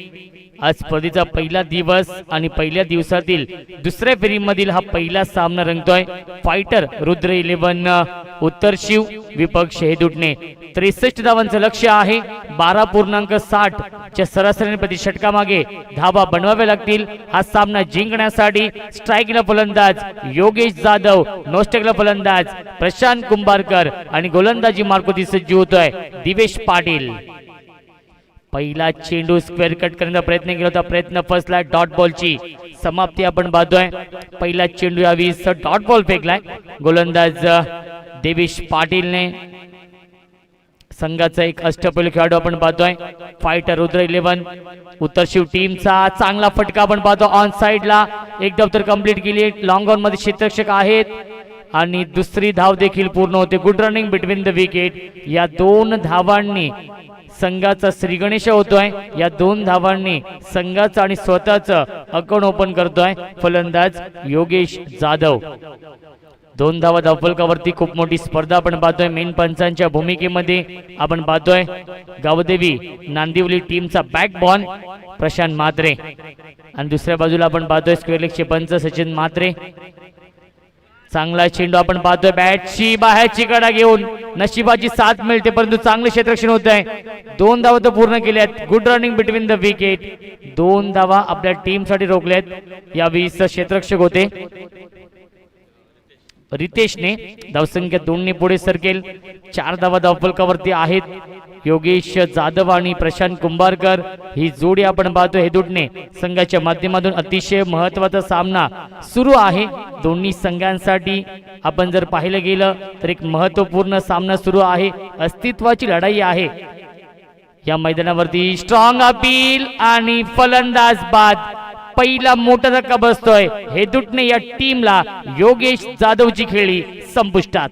आज स्पर्धेचा पहिला दिवस आणि पहिल्या दिवसातील दुसऱ्या फेरीमधील हा पहिला सामना रंगतोय फायटर रुद्र 11 उत्तर शिव विपक्ष हेदुटणे 63 धावांचं लक्ष्य आहे 12.60 च्या सरासरीने प्रति षटकामागे धावा बनवाव्या लागतील हा सामना जिंकण्यासाठी स्ट्राईकला फलंदाज योगेश जाधव नॉस्टेकला फलंदाज प्रशांत कुंभारकर आणि गोलंदाजी मार्कोती सज्ज होतोय दिवेश पाटील पहिला चेंडू स्क्वेअर कट करण्याचा प्रयत्न केला होता प्रयत्न फसला डॉट बॉलची समाप्ती आपण पाहतोय पहिला चेंडू यावी डॉट बॉल फेकलाय गोलंदाज देवेश पाटीलने संघाचा एक अष्टपैलू खेळाडू आपण पाहतोय फायटर रुद्र 11 उत्तर शिव टीमचा चांगला फटका आपण पाहतो ऑन साइडला एक दफ्तर कंप्लीट केली लॉंग ऑन मध्ये क्षेत्ररक्षक आहेत आणि दुसरी धाव देखील पूर्ण होते good running between the wicket या दोन धावांनी संघाचा श्री गणेश होतोय या दोन धावांनी संघाचा आणि स्वतःचं अकाउंट ओपन करतोय फलंदाज योगेश जाधव दोन धावा धावफलकावरती खूप मोठी स्पर्धा आपण पाहतोय मेन पंचांच्या भूमिकेमध्ये आपण पाहतोय गावदेवी नांदिवली टीमचा बॅकबॉन प्रशांत म्हात्रे आणि दुसऱ्या बाजूला आपण पाहतोय स्क्वेअर लेगचे पंच सचिन म्हात्रे चांगला चेंडू आपण पाहतोय बॅटची बाहेरची कडा घेऊन नशिबाची साथ मिळते परंतु चांगले क्षेत्ररक्षण होत आहे दोन धावा तर पूर्ण केल्यात good running between the wicket दोन धावा आपल्या टीम साठी रोखल्यात या 20 क्षेत्ररक्षक होते रितेशने धावसंख्या 2 ने पुढे सरकेल 4 धावा धावफलकावरती आहेत योगेश जाधव आणि प्रशांत कुंभारकर ही जोडी आपण पाहतो हेदुटणे संघाच्या माध्यमातून अतिशय महत्त्वाचा सामना सुरू आहे दोन्ही संघांसाठी आपण जर पाहिलं गेलं तर एक महत्त्वपूर्ण सामना सुरू आहे अस्तित्वाची लढाई आहे या मैदानावरती स्ट्रॉंग अपील आणि फलंदाज बाद पहिला मोठा धक्का बसतोय हेदुटणे या टीमला योगेश जाधवची खेळी संपुष्टात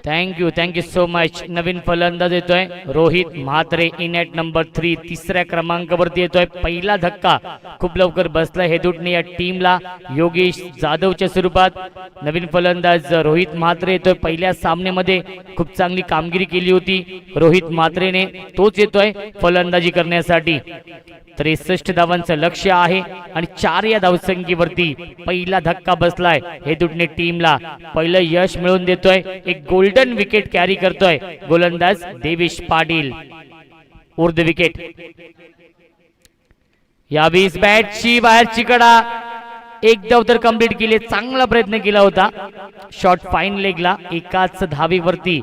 थँक्यू सो मच नवीन फलंदाज येतोय Rohit Mhatre in at number 3 तिसऱ्या क्रमांकावरती येतोय पहिला धक्का खूप लवकर बसला हेदुटणे या टीमला योगेश जाधवच्या स्वरूपात नवीन फलंदाज रोहित म्हात्रे येतोय पहिल्या सामन्यामध्ये खूप चांगली कामगिरी केली होती रोहित म्हात्रेने तोच येतोय फलंदाजी करण्यासाठी 63 धावांचं लक्ष्य आहे आणि 4 या धावसंख्येवरती पहिला धक्का बसलाय हेदुटणे टीमला पहिलं यश मिळवून देतोय एक गोल्डन विकेट कॅरी करतोय गोलंदाज देवेश पाटील उर्ध विकेट या 20 बॅटची बाहेरची कडा एक धाव तर कंप्लीट केली चांगला प्रयत्न केला होता शॉट फाईन लेगला एकाच धावेवरती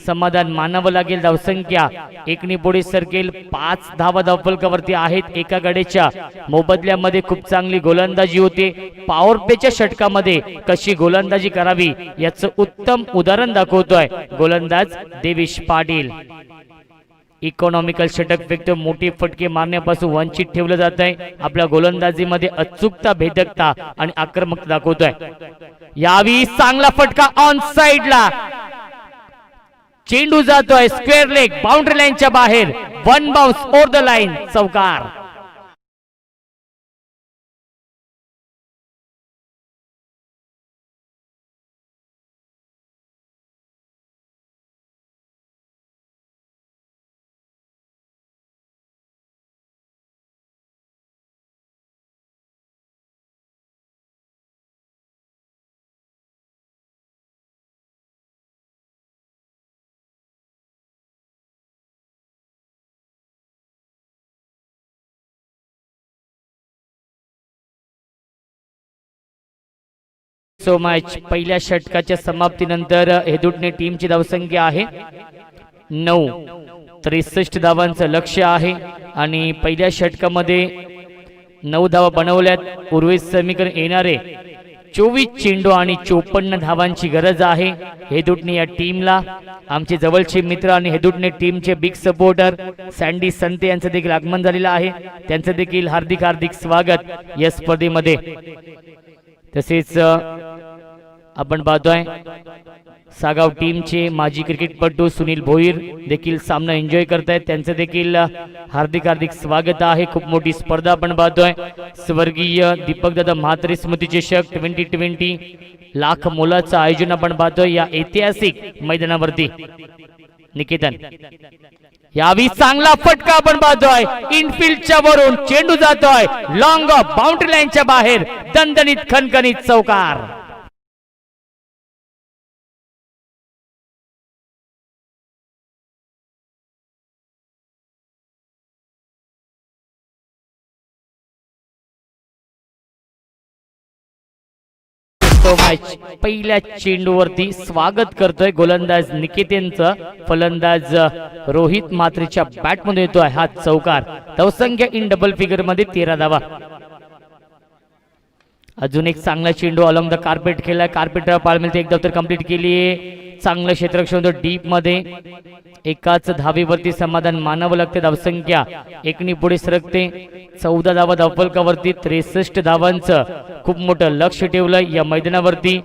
समाधान मानावं लागेल धावसंख्या एकने पुढे सरकेल 5 धावा धावफलकावरती आहेत एका गडेच्या मोबदल्यामध्ये खूप चांगली गोलंदाजी होते पॉवर प्लेच्या षटकामध्ये कशी गोलंदाजी करावी याचं उत्तम उदाहरण दाखवतोय गोलंदाज देवेश पाटील इकॉनॉमिकल षटक फेकतो मोठी फटके मारण्यापासून वंचित ठेवलं जात आहे आपल्या गोलंदाजीमध्ये अचूकता भेदकता आणि आक्रमकता दाखवतोय यावी चांगला फटका ऑन साइडला चेंडू जातोय स्क्वेअर लेग बाउंड्री लाईनच्या बाहेर one bounce over the line चौकार सो मच. पहिल्या षटकाच्या समाप्तीनंतर हेदुटणे टीमची धावसंख्या आहे 9. 63 धावांचं लक्ष्य आहे आणि पहिल्या षटकामध्ये 9 धावा बनवल्यात. उर्वरित समीकरण येणारे 24 चेंडू आणि 54 धावांची गरज आहे हेदुटणे या टीमला. आमचे जवळचे मित्र आणि हेदुटणे टीमचे बिग सपोर्टर सँडी संते यांचं देखील आगमन झालेलं आहे. त्यांचं देखील हार्दिक हार्दिक स्वागत या स्पर्धेमध्ये. तसेच आपण पाहतोय सागाव टीमचे माजी क्रिकेटपटू सुनील भोईर देखील सामना एन्जॉय करतायत. त्यांचं देखील हार्दिक हार्दिक स्वागत आहे. खूप मोठी स्पर्धा आपण पाहतोय. स्वर्गीय दीपकदादा म्हात्रे स्मृती चषक 2020 लाख मोलाचं आयोजन आपण पाहतोय या ऐतिहासिक मैदानावरती. निकेतन यावी चांगला फटका आपण पाहतोय. इनफिल्डच्या वरून चेंडू जातोय लॉंग बाउंड्री लाईनच्या बाहेर. दणदणीत खणखणीत चौकार. पहिल्या चेंडूवरती स्वागत करतोय गोलंदाज निकेतनचं. फलंदाज रोहित मात्रेच्या बॅटमध्ये येतोय हा चौकार. धावसंख्या इन डबल फिगर मध्ये 13 धावा. अजून एक चांगला चेंडू अलॉंग द कार्पेट खेळलाय. कार्पेटला पाळ मिळते. एक धाव तर कंप्लीट केली. चांगलं क्षेत्ररक्षण होतं डीप मध्ये. एकाच धावेवरती समाधान मानावं लागते. धावसंख्या 1 पुढे सरकते. 14 धावा धावफलकावरती. 63 धावांचं खूप मोठं लक्ष ठेवलंय या मैदानावरती.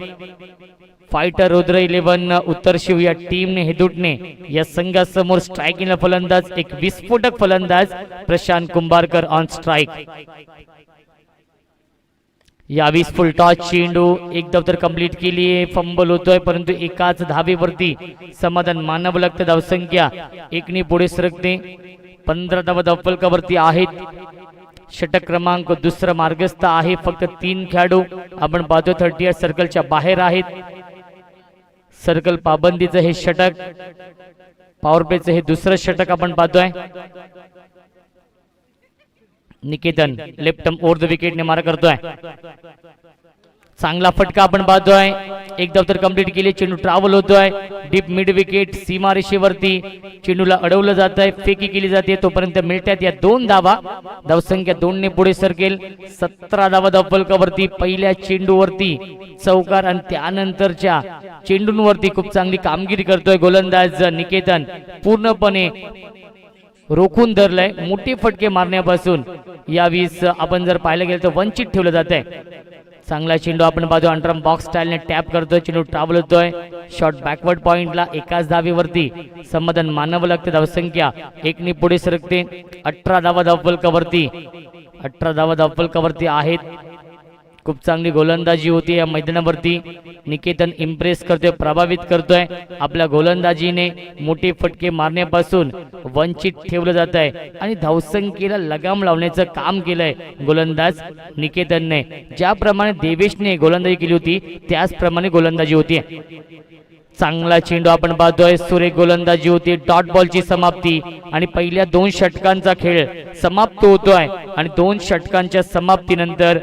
फायटर रुद्र 11 उत्तर शिव या टीमने हेदुटणे या संघासमोर स्ट्रायकिंगला फलंदाज एक विस्फोटक फलंदाज प्रशांत कुंभारकर ऑन स्ट्राइक. यावी फुल टॉस चेंडू एक धाव तर कंप्लीट केली. फंबल होतोय परंतु एकाच धावेवरती समाधान मानावं लागतं. धावसंख्या 1 पुढे सरकते. 15 धावा धावफलकावरती आहेत. षटक क्रमांक दुसरा मार्गस्थ आहे. फक्त 3 खेळाडू आपण पाहतो 38 सर्कलच्या बाहेर आहेत. सर्कल पाबंदीचं हे षटक. पॉवर प्लेचं हे दुसरं षटक आपण पाहतोय. Niketan left over the wicket ने मार करतोय. चांगला फटका आपण पाहतोय. एक धाव तर कंप्लीट केली. चेंडू ट्रॅव्हल होतोय डीप मिड विकेट सीमारेषेवरती. चेंडूला अडवलं जात आहे. फेकी केली जाते तोपर्यंत मिळतात या 2 धावा. धावसंख्या 2 ने पुढे सरकेल. 17 धावा धावफलकावरती. पहिल्या चेंडूवरती चौकार आणि त्यानंतरच्या चेंडूंवरती खूप चांगली कामगिरी करतोय गोलंदाज निकेतन. पूर्णपणे रोखून धरलंय. मोठे फटके मारण्यापासून यावीस आपण जर पाहायला गेलं तर वंचित ठेवलं जात आहे. चांगला चेंडू आपण पाहतो. अंडरम बॉक्स स्टाईलने टॅप करतोय. चेंडू ट्रॅव्हल होतोय शॉर्ट बॅकवर्ड पॉइंटला. एकाच धावेवरती समाधान मानावं लागतं. धावसंख्या 1 पुढे सरकते. 18 धावा धावफलकावरती. 18 धावा धावफलकावरती आहेत. खूप चांगली गोलंदाजी होती या मैदानावरती. निकेतन इम्प्रेस करतोय. प्रभावित करतोय. आपल्या गोलंदाजीने मोठे फटके मारण्यापासून वंचित ठेवलं जात आहे आणि धावसंख्येला लगाम लावण्याचं काम केलंय गोलंदाज निकेतनने. ज्याप्रमाणे देवेशने गोलंदाजी केली होती त्याचप्रमाणे गोलंदाजी होती. चांगला चेंडू आपण पाहतोय. सुरेख गोलंदाजी होती. डॉट बॉलची समाप्ती आणि पहिल्या 2 षटकांचा खेळ समाप्त होतोय आणि 2 षटकांच्या समाप्तीनंतर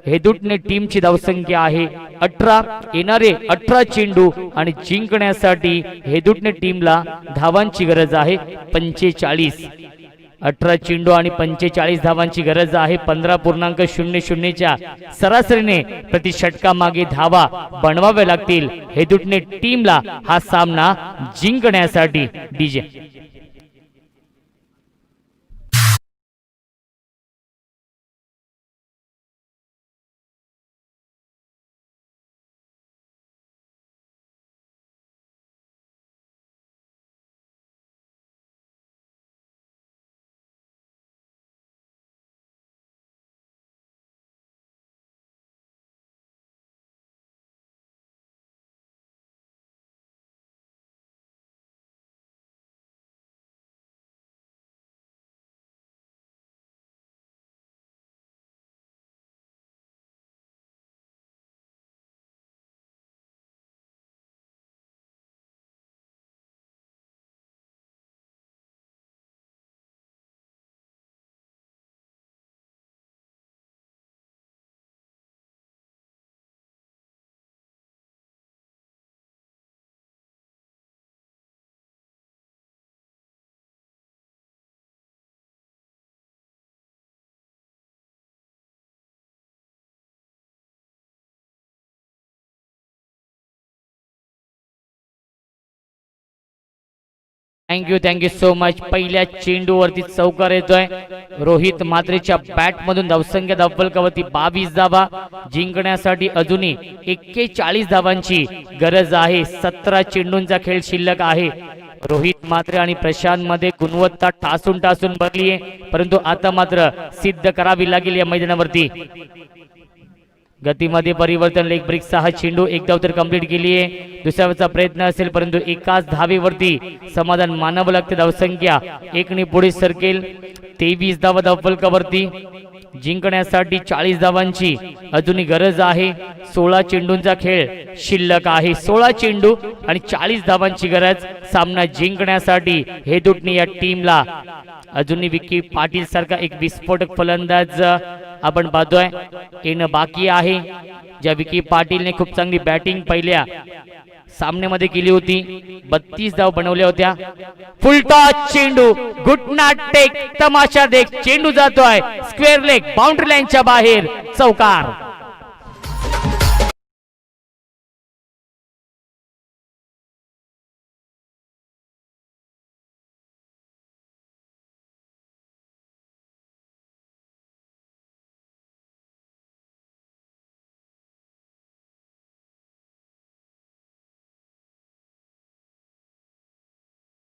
हेदुटणे टीमची धावसंख्या आहे 18. येणारे 18 चेंडू आणि जिंकण्यासाठी हेदुटणे टीमला धावांची गरज आहे 45. 18 चेंडू आणि 45 धावांची गरज आहे. 15.00 च्या सरासरीने प्रति षटकामागे धावा बनवाव्या लागतील हेदुटणे टीमला हा सामना जिंकण्यासाठी. DJ thank you so much. पहिल्या चेंडूवरती चौकार येतोय. रोहित म्हात्रेच्या बॅट मधून धावसंख्या धावफलकावरती 22 धावा. जिंकण्यासाठी अजूनही 41 धावांची गरज आहे. 17 चेंडूंचा खेळ शिल्लक आहे. रोहित म्हात्रे आणि प्रशांत मध्ये गुणवत्ता टासून टासून भरली आहे, परंतु आता मात्र सिद्ध करावी लागेल या मैदानावरती. गतीमध्ये परिवर्तन. लेग ब्रेक 6 चेंडू 1 धाव तर कंप्लीट केली आहे. दुसऱ्याचा प्रयत्न असेल, परंतु एकाच धावेवरती समाधान मानावं लागते. धावसंख्या 1 ने पुढे सरकेल. 23 धावा धावफलकावरती. जिंकण्यासाठी 40 धावांची अजूनही गरज आहे. 16 चेंडूंचा खेळ शिल्लक आहे. 16 चेंडू आणि 40 धावांची गरज सामना जिंकण्यासाठी. हेदुटणे या टीमला अजूनही विकी पाटील सारखा एक विस्फोटक फलंदाज आपण पाहतोय येणं बाकी आहे. ज्या विकी पाटीलने खूप चांगली बॅटिंग पहिल्या सामन्यामध्ये केली होती. 32 धाव बनवल्या होत्या. फुलटॉस चेंडू, घुटना टेक, तमाशा देख. चेंडू जातोय स्क्वेअर लेग, बाउंड्री लाईनच्या बाहेर. चौकार.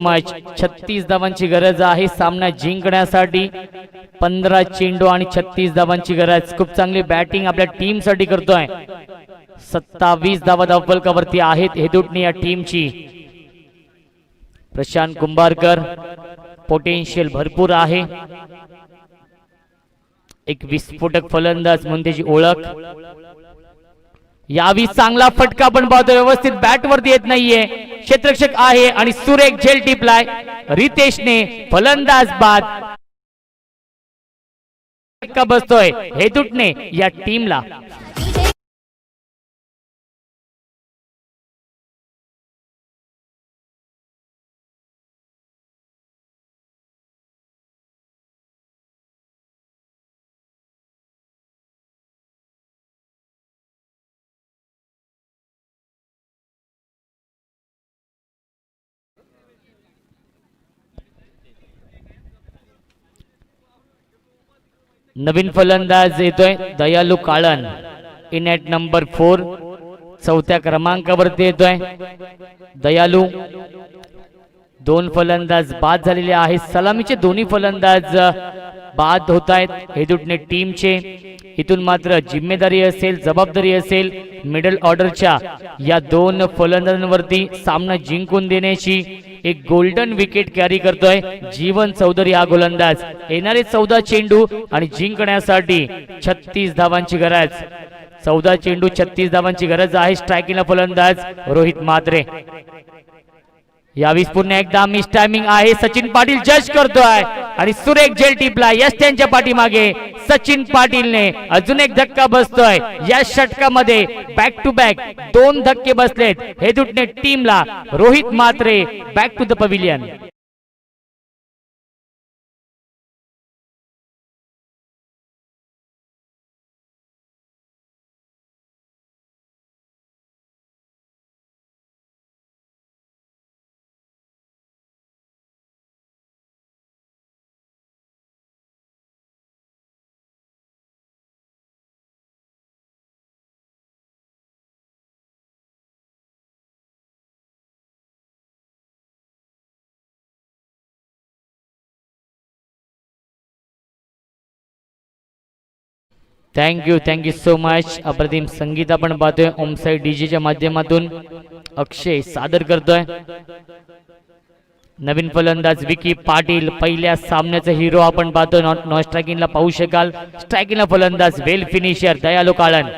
मॅच 36 धावांची गरज आहे सामना जिंकण्यासाठी. 15 चेंडू आणि 36 धावांची गरज. खूप चांगली बॅटिंग आपल्या टीम साठी करतोय. 27 धावा धावफलकावरती आहेत हेदुटणे या टीमची. प्रशांत कुंभारकर पोटेन्शियल भरपूर आहे. एक विस्फोटक फलंदाज म्हणून त्याची ओळख. यावी चांगला फटका पण पाहतो. व्यवस्थित बॅट वरती येत नाहीये. क्षेत्ररक्षक आहे आणि सुरेख झेल टिपलाय. रितेशने फलंदाज बाद. फटका बसतोय हेदुटणे या टीमला. नवीन फलंदाज येतोय दयालू काळन. इन ॲट नंबर 4 चौथ्या क्रमांकावरती येतोय दयालू. 2 फलंदाज बाद झालेले आहेत. सलामीचे दोन्ही फलंदाज बाद होत आहेत हेदुटणे टीमचे. इथून मात्र जिम्मेदारी असेल, जबाबदारी असेल मिडल ऑर्डरच्या या 2 फलंदाजांवरती सामना जिंकून देण्याची. एक गोल्डन विकेट कॅरी करतोय जीवन चौधरी हा गोलंदाज. येणारे 14 चेंडू आणि जिंकण्यासाठी 36 धावांची गरज. 14 चेंडू 36 धावांची गरज आहे. स्ट्रायकिंगला फलंदाज रोहित म्हात्रे. यावेळी पुन्हा एकदा मिस टायमिंग आहे. सचिन पाटील जज करतोय आणि सुरेख झेल टिपला. यश त्यांच्या पाठीमागे. सचिन पाटीलने अजून एक धक्का बसतोय या षटकामध्ये. बॅक टू बॅक 2 धक्के बसलेत हेदुटणे टीमला. Rohit Mhatre back to the pavilion. Thank you so much. अप्रतिम संगीत आपण पाहतोय ओमसाई डीजेच्या माध्यमातून. अक्षय सादर करतोय. नवीन फलंदाज विकी पाटील पहिल्या सामन्याचा हिरो आपण पाहतोय. नॉन स्ट्रायकिंगला पाहू शकाल. स्ट्रायकिंगला फलंदाज वेल फिनिशर दयालू काळन.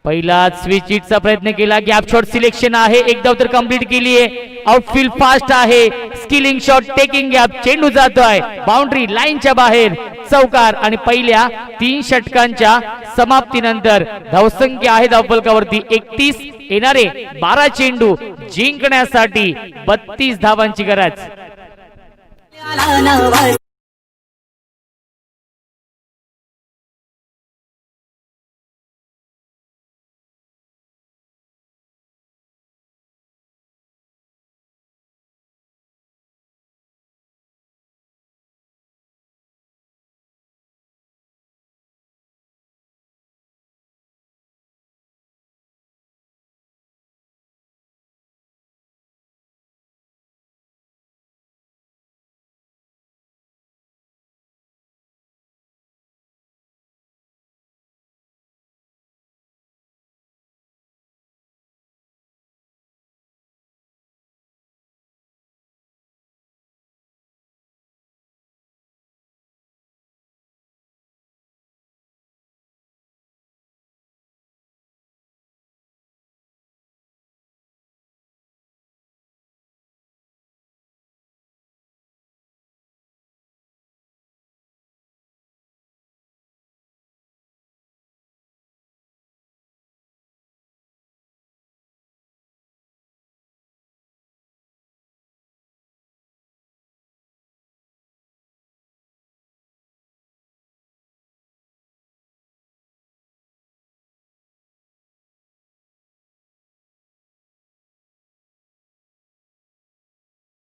पहिला स्विच हिटचा प्रयत्न केला. गॅप शॉट सिलेक्शन आहे. 1 धाव तर कंप्लीट केली आहे. आउटफील्ड फास्ट आहे. Skilling shot taking gap. चेंडू जातोय बाउंड्री लाईनच्या बाहेर. चौकार. आणि पहिल्या 3 षटकांच्या समाप्तीनंतर धावसंख्या आहे धावफलकावरती 31. येणारे 12 चेंडू जिंकण्यासाठी 32 धावांची गरज.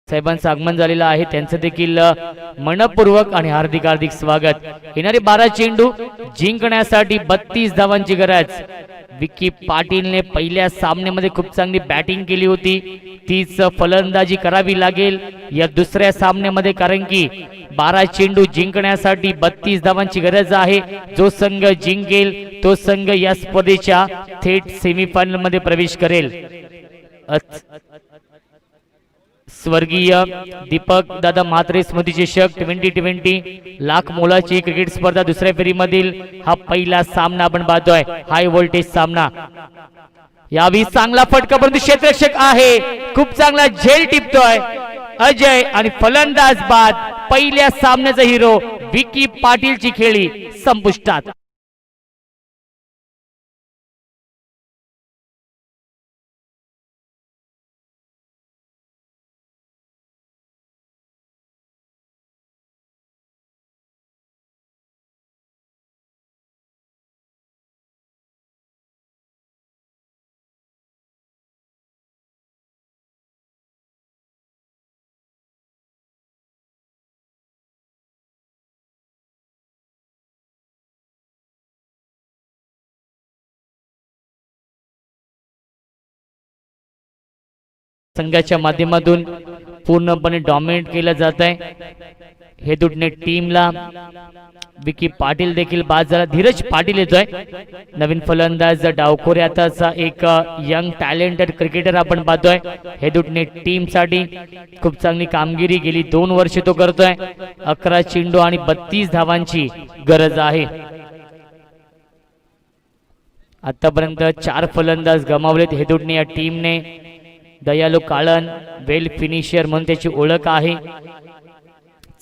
साहेबांचं आगमन झालेलं आहे, त्यांचं देखील मनपूर्वक आणि हार्दिक हार्दिक स्वागत. येणारे 12 चेंडू जिंकण्यासाठी 32 धावांची गरज. विकी पाटीलने पहिल्या सामन्यामध्ये खूप चांगली बॅटिंग केली होती, तीच फलंदाजी करावी लागेल या दुसऱ्या सामन्यामध्ये, कारण की 12 चेंडू जिंकण्यासाठी 32 धावांची गरज आहे. जो संघ जिंकेल तो संघ या स्पर्धेच्या थेट सेमीफायनल मध्ये प्रवेश करेल. स्वर्गीय दीपक दादा म्हात्रे स्मृती चषक 2020 लाख मोलाची क्रिकेट स्पर्धा दुसऱ्या फेरीमधील हा पहिला सामना आपण पाहतोय, हाय व्होल्टेज सामना. यावी चांगला फटका, परंतु क्षेत्ररक्षक आहे, खूप चांगला झेल टिपतोय अजय आणि फलंदाज बाद. पहिल्या सामन्याचा हिरो विकी पाटीलची खेळी संपुष्टात. संघाच्या माध्यमातून पूर्णपणे डॉमिनेट केलं जात आहे. हेदुटणे टीमला विकी पाटील देखील बाद झाला. धीरज पाटील येतोय, नवीन फलंदाज डावखोऱ्याचा एक यंग टॅलेंटेड क्रिकेटर आपण पाहतोय. हेदुटणे टीम साठी खूप चांगली कामगिरी गेली 2 वर्ष तो करतोय. 11 चेंडू आणि 32 धावांची गरज आहे. आतापर्यंत 4 फलंदाज गमावलेत हेदुटणे या टीमने. दयालू काळन वेल फिनिशर म्हणून त्याची ओळख आहे.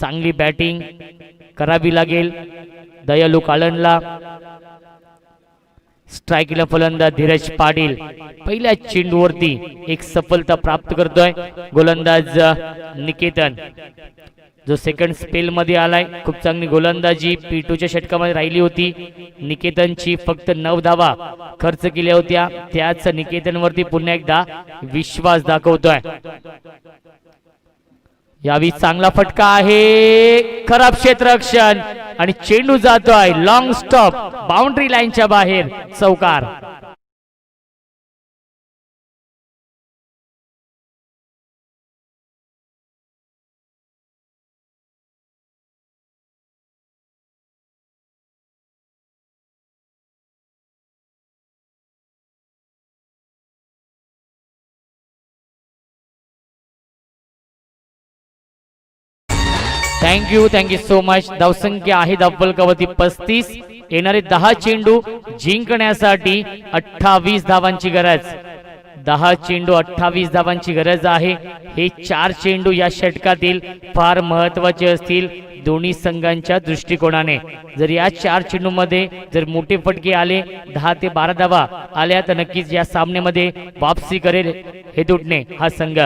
चांगली बॅटिंग करावी लागेल दयालू काळनला. स्ट्राईकला फलंदाज धीरज पाटील पहिल्या चेंडूवरती एक सफलता प्राप्त करतोय. गोलंदाज निकेतन जो सेकंड स्पेल मध्ये आलाय. खूप चांगली गोलंदाजी P2च्या षटकामध्ये राहिली होती. निकेतनची फक्त 9 धावा खर्च केल्या होत्या. त्याच निकेतनवरती पुन्हा एकदा विश्वास दाखवतोय. यावी चांगला फटका आहे, खराब क्षेत्ररक्षण आणि चेंडू जातोय लॉंग स्टॉप बाउंड्री लाईनच्या बाहेर, चौकार. Thank you so much. धावसंख्या आहे धावफलकावरती 35. येणारे 10 चेंडू जिंकण्यासाठी 28 धावांची गरज. 10 चेंडू 28 धावांची गरज आहे. हे 4 चेंडू या षटकातील फार महत्वाचे असतील दोन्ही संघांच्या दृष्टिकोनाने. जर या 4 चेंडूमध्ये जर मोठे फटके आले, 10 ते 12 धावा आल्या, तर नक्कीच या सामन्यामध्ये वापसी करेल हेदुटणे हा संघ.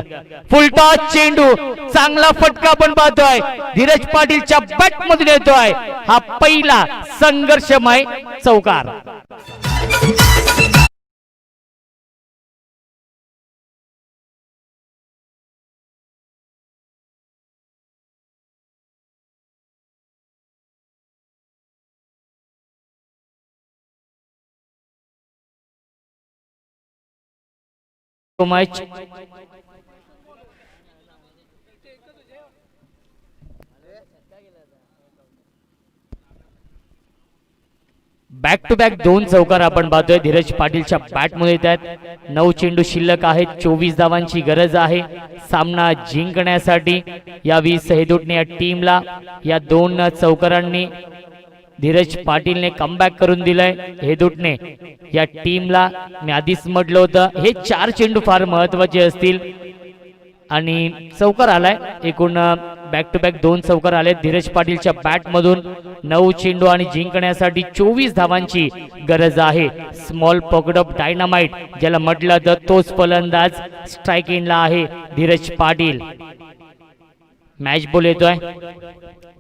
फुलटॉस चेंडू, चांगला फटका आपण पाहतोय, धीरज पाटीलच्या बॅट मधून येतोय. हा पहिला संघर्षमय चौकार. so much. Back to back 2 चौकार आपण पाहतोय धीरज पाटीलच्या बॅट मध्ये येत आहेत. 9 चेंडू शिल्लक आहेत, 24 धावांची गरज आहे सामना जिंकण्यासाठी. या 20 हेदुटणे या टीमला या 2 चौकारांनी धीरज पाटीलने कमबॅक करून दिलाय. हेदुटणे या टीमला मी आधीच म्हटलं होतं हे 4 चेंडू फार महत्वाचे असतील आणि चौकार आलाय. एकूण बॅक टू बॅक 2 चौकार आले धीरज पाटीलच्या बॅट मधून. 9 चेंडू आणि जिंकण्यासाठी 24 धावांची गरज आहे. स्मॉल पॉकेट ऑफ डायनामाइट ज्याला म्हटलं तर तोच फलंदाज स्ट्राइक एंडला आहे धीरज पाटील. मॅच बॉल येतोय.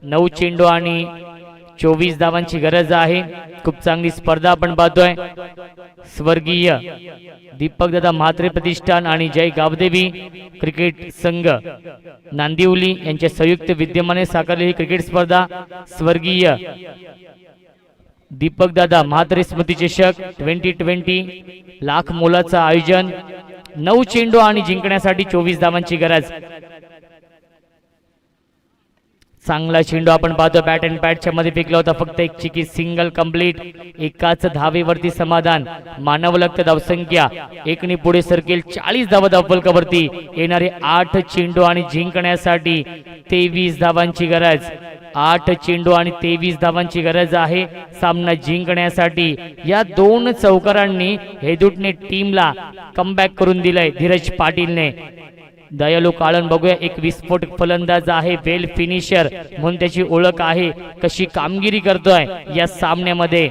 9 चेंडू आणि 24 धावांची गरज आहे. खूप चांगली स्पर्धा आपण पाहतोय. स्वर्गीय दीपक दादा म्हात्रे प्रतिष्ठान आणि जय गावदेवी क्रिकेट संघ नांदिवली यांच्या संयुक्त विद्यमाने साकारलेली क्रिकेट स्पर्धा स्वर्गीय दीपक दादा म्हात्रे स्मृती चषक 2020 लाख मोलाचं आयोजन. 9 चेंडू आणि जिंकण्यासाठी 24 धावांची गरज. चांगला चेंडू आपण पाहतो. बॅट अँड पॅडच्या मध्ये फेकला होता. फक्त एक चिकी सिंगल कंप्लीट. एकाच धावेवरती समाधान मानावं लागतं. धावसंख्या एकने पुढे सरकेल. 40 धावा धावफलकावरती. येणारे 8 चेंडू आणि जिंकण्यासाठी 23 धावांची गरज. 8 चेंडू आणि 23 धावांची गरज आहे सामना जिंकण्यासाठी. या 2 चौकारांनी हेदुटने टीमला कमबॅक करून दिलंय. धीरज पाटीलने. दयालू काळन बघूया. एक विस्फोटक फलंदाज आहे. वेल फिनिशर म्हणून त्याची ओळख आहे. कशी कामगिरी करतोय या सामन्यामध्ये.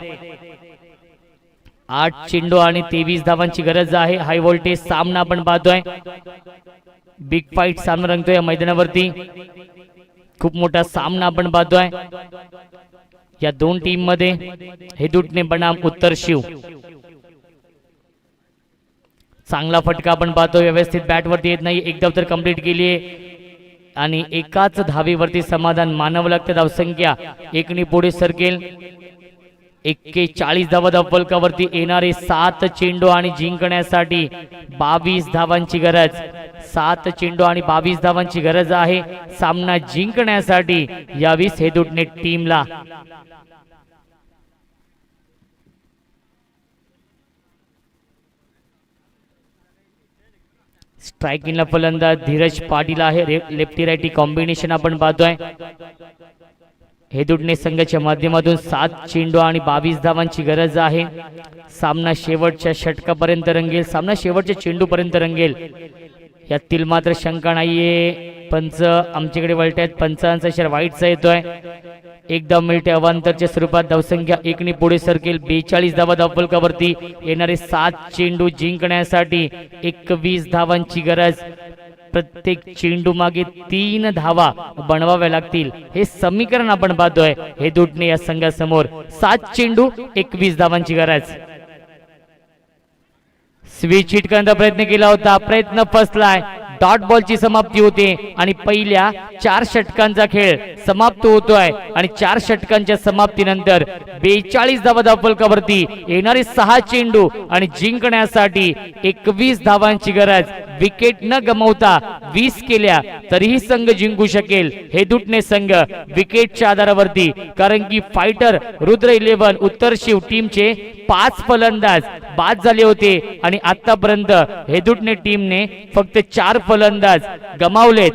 8 चेंडू आणि 23 धावांची गरज आहे. हाय व्होल्टेज सामना आपण पाहतोय. बिग फाईट सामना रंगतोय या मैदानावरती. खूप मोठा सामना आपण पाहतोय या 2 टीम मध्ये. हेदुटणे बनाम उत्तर शिव. चांगला फटका आपण पाहतो. व्यवस्थित बॅट वरती येत नाही. एक धाव तर कंप्लीट केली आहे आणि एकाच धावेवरती समाधान मानावं लागतं. धावसंख्या एकने पुढे सरकेल. 41 धावा धावफलकावरती. येणारे 7 चेंडू आणि जिंकण्यासाठी 22 धावांची गरज. 7 चेंडू आणि 22 धावांची गरज आहे सामना जिंकण्यासाठी यावीस हेदुटणे टीमला. स्ट्रायकिंगला फलंदाज धीरज पाटील आहे. लेफ्टी राईटी कॉम्बिनेशन आपण पाहतोय. हेदुटणे संघाच्या माध्यमातून 7 चेंडू आणि 22 धावांची गरज आहे. सामना शेवटच्या षटकापर्यंत रंगेल. सामना शेवटच्या चेंडूपर्यंत रंगेल यातील मात्र शंका नाहीये. पंच आमच्याकडे वळतायत. पंचांचा इशारा वाईटचा येतोय. एकदम मिळते अवांतरच्या स्वरूपात. धावसंख्या एकने पुढे सरकेल. 42 धावा धावफलकावरती. येणारे 7 चेंडू जिंकण्यासाठी 21 धावांची गरज. प्रत्येक चेंडू मागे 3 धावा बनवाव्या लागतील. हे समीकरण आपण पाहतोय हेदुटणे या संघासमोर. 7 चेंडू 21 धावांची गरज. स्विच हिट करण्याचा प्रयत्न केला होता. प्रयत्न फसलाय. डॉट बॉलची समाप्ती होते आणि पहिल्या 4 षटकांचा खेळ समाप्त होतोय आणि 4 षटकांच्या समाप्तीनंतर 42 धावा धावफलकावरती. येणारे 6 चेंडू आणि जिंकण्यासाठी 21 धावांची गरज. विकेट न गमावता 20 केल्या तरीही संघ जिंकू शकेल हेदुटणे संघ विकेटच्या आधारावरती. कारण की फायटर रुद्र 11 उत्तर शिव टीमचे 5 फलंदाज बाद झाले होते आणि आतापर्यंत हेदुटणे टीमने फक्त 4 फलंदाज गमावलेत.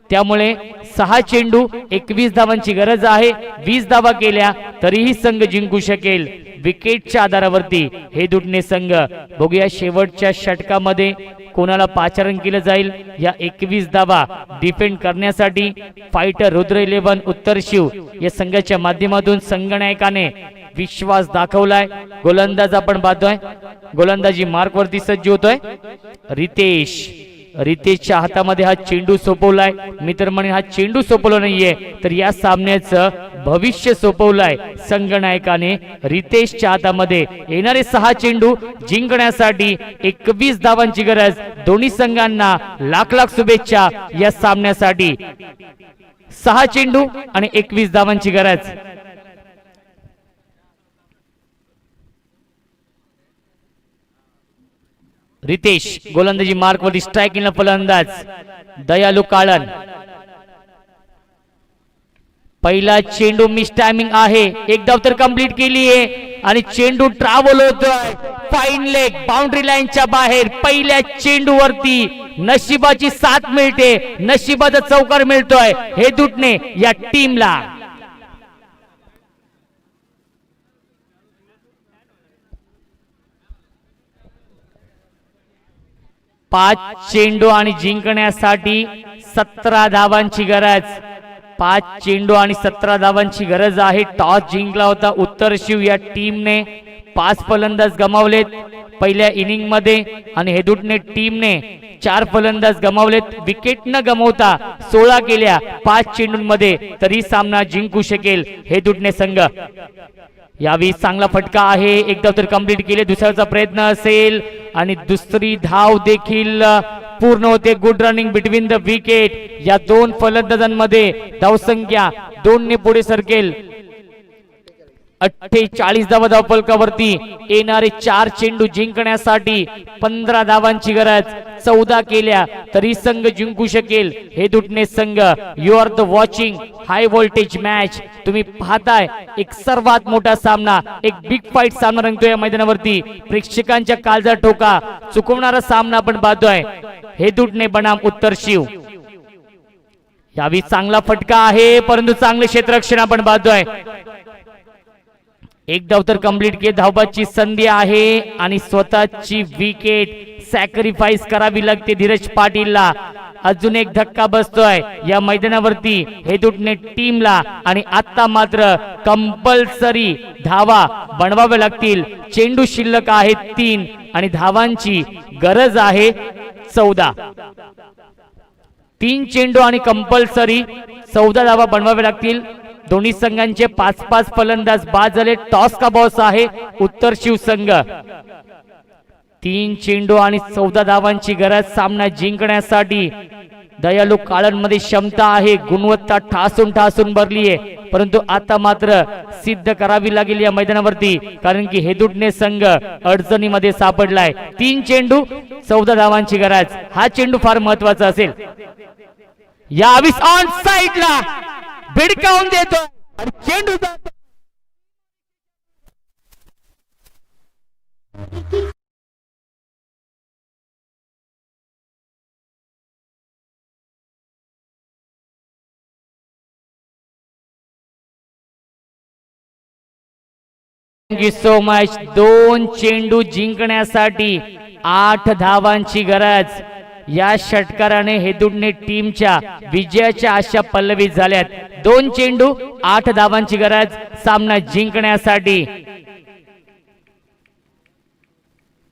त्यामुळे 6 चेंडू 21 धावांची गरज आहे. 20 धावा केल्या तरीही संघ जिंकू शकेल विकेटच्या आधारावरती हेदुटणे संघ. बघूया शेवटच्या षटकामध्ये कोणाला पाचारण केलं जाईल. या 21 धावा डिफेंड करण्यासाठी फायटर रुद्र 11 उत्तर शिव या संघाच्या माध्यमातून संघनायकाने विश्वास दाखवलाय. गोलंदाज आपण पाहतोय. गोलंदाजी मार्क वरती सज्ज होतोय रितेश. रितेशच्या हातामध्ये हा चेंडू सोपवलाय. मित्र म्हणे हा चेंडू सोपवला नाहीये तर या सामन्याचं भविष्य सोपवलाय संघनायकाने रितेशच्या हातामध्ये. येणारे 6 चेंडू जिंकण्यासाठी 21 धावांची गरज. दोन्ही संघांना लाख लाख शुभेच्छा या सामन्यासाठी. 6 चेंडू आणि 21 धावांची गरज. रितेश गोलंदाजी मार्क वरती. स्ट्रायकिंगला फलंदाज दयालू काळन. पहिला चेंडू मिस टायमिंग आहे. एक धाव तर कंप्लीट केली आहे आणि चेंडू ट्रॅव्हल होतोय. फाईन लेग बाउंड्री लाईनच्या बाहेर. पहिल्या चेंडू वरती नशिबाची साथ मिळते. नशिबाचा चौकार मिळतोय हेदुटणे या टीमला. 5 चेंडू आणि जिंकण्यासाठी 17 धावांची गरज. 5 चेंडू आणि 17 धावांची गरज आहे. टॉस जिंकला होता उत्तर शिव या टीमने. 5 फलंदाज गमावलेत पहिल्या इनिंग मध्ये आणि हेदुटणे टीमने 4 फलंदाज गमावलेत. विकेट न गमावता 16 केल्या 5 चेंडूंमध्ये, तरी सामना जिंकू शकेल हेदुटणे संघ. यावेळी चांगला फटका आहे, एक धाव तर कंप्लीट केले. दुसऱ्याचा प्रयत्न असेल आणि दुसरी धाव देखील पूर्ण होते. Good running between the wicket. या 2 फलंदाजांमध्ये धावसंख्या 2 ने पुढे सरकेल. 48 धावा धावफलकावरती. येणारे 4 चेंडू जिंकण्यासाठी 15 धावांची गरज. 14 केल्या तरी संघ जिंकू शकेल हेदुटणे संघ. You are the watching high voltage match. तुम्ही पाहताय एक सर्वात मोठा सामना, एक बिग फाईट सामना रंगतोय या मैदानावरती. प्रेक्षकांच्या काळजा ठोका चुकवणारा सामना आपण पाहतोय. हेदुटणे बनाम उत्तर शिव. यावेळी चांगला फटका आहे, परंतु चांगले क्षेत्ररक्षण आपण पाहतोय. एक धाव तर कंप्लीट केली. धावबाची संधी आहे आणि स्वतःची विकेट सॅक्रिफाईस करावी लागते धीरज पाटीलला. अजून एक धक्का बसतोय या मैदानावरती हेदुटणे टीमला आणि आता मात्र कंपल्सरी धावा बनवाव्या लागतील. चेंडू शिल्लक आहेत 3 आणि धावांची गरज आहे 14. 3 चेंडू आणि कंपल्सरी 14 धावा बनवाव्या लागतील. दोन्ही संघांचे 5-5 फलंदाज बाद झाले. टॉस का बॉस आहे उत्तर शिव संघ. 3 चेंडू आणि 14 धावांची गरज सामना जिंकण्यासाठी. दयालू काळांमध्ये क्षमता आहे, गुणवत्ता ठासून ठासून भरली आहे, परंतु आता मात्र सिद्ध करावी लागेल या मैदानावरती, कारण की हेदुटणे संघ अडचणीमध्ये सापडलाय. 3 चेंडू 14 धावांची गरज. हा चेंडू फार महत्वाचा असेल. यावेळी ऑन साइडला भिडकावून देतो आणि चेंडू जातो. Thank you so much. 2 चेंडू जिंकण्यासाठी 8 धावांची गरज. या षटकाराने हेदुटणे टीमच्या विजयाच्या आशा पल्लवित झाल्यात. 2 चेंडू 8 धावांची गरज सामना जिंकण्यासाठी.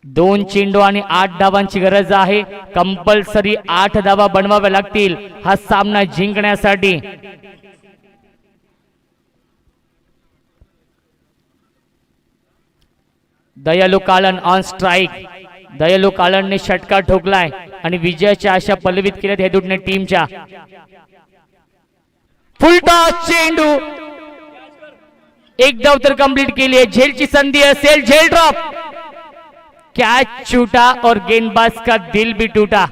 2 चेंडू आणि 8 धावांची गरज आहे. कंपल्सरी 8 धावा बनवाव्या लागतील हा सामना जिंकण्यासाठी. दयालू कालन ऑन स्ट्राइक. दयालू कालनने षटकार ठोकलाय आणि विजयाच्या आशा पल्लवित केल्यात हेदुटणे टीमच्या. फुल टॉस चेंडू. एक धाव तर कंप्लीट केली आहे. झेलची संधी असेल, झेल ड्रॉप. कॅच छूटा और गेंदबाज का दिल भी टूटा.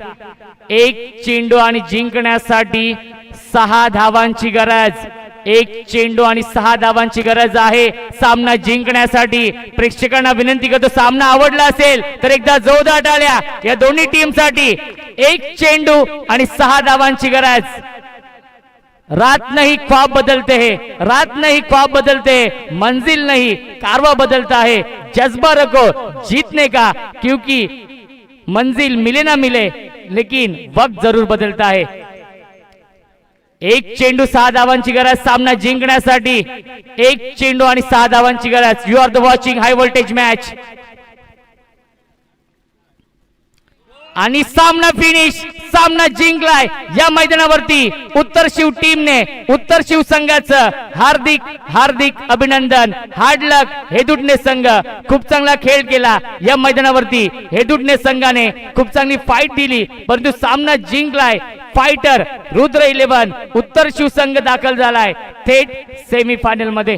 1 चेंडू आणि जिंकण्यासाठी 6 धावांची गरज. 1 चेंडू आणि 6 धावांची गरज आहे सामना जिंकण्यासाठी. प्रेक्षकांना विनंती करतो, सामना आवडला असेल तर एकदा जोरदार टाळ्या या दोन्ही टीमसाठी. 1 चेंडू आणि 6 धावांची गरज. रात नहीं ख्वाब बदलते हैं, रात नहीं ख्वाब बदलते हैं, मंजिल नहीं कारवा बदलता है. जज्बा रखो जीतने का, क्योंकि मंजिल मिले ना मिले लेकिन वक्त जरूर बदलता है. 1 चेंडू 6 धावांची गरज सामना जिंकण्यासाठी. 1 चेंडू आणि 6 धावांची गरज. You are the watching high voltage match. आणि सामना फिनिश. सामना जिंकलाय या मैदानावरती उत्तर शिव टीमने. उत्तर शिव संघाचं हार्दिक हार्दिक अभिनंदन. हार्ड लक हेदुटणे संघ. खूप चांगला खेळ केला या मैदानावरती. हेदुटणे संघाने खूप चांगली फाईट दिली, परंतु सामना जिंकलाय. फायटर रुद्र 11 उत्तर शिव संघ दाखल झालाय थेट सेमीफायनल मध्ये.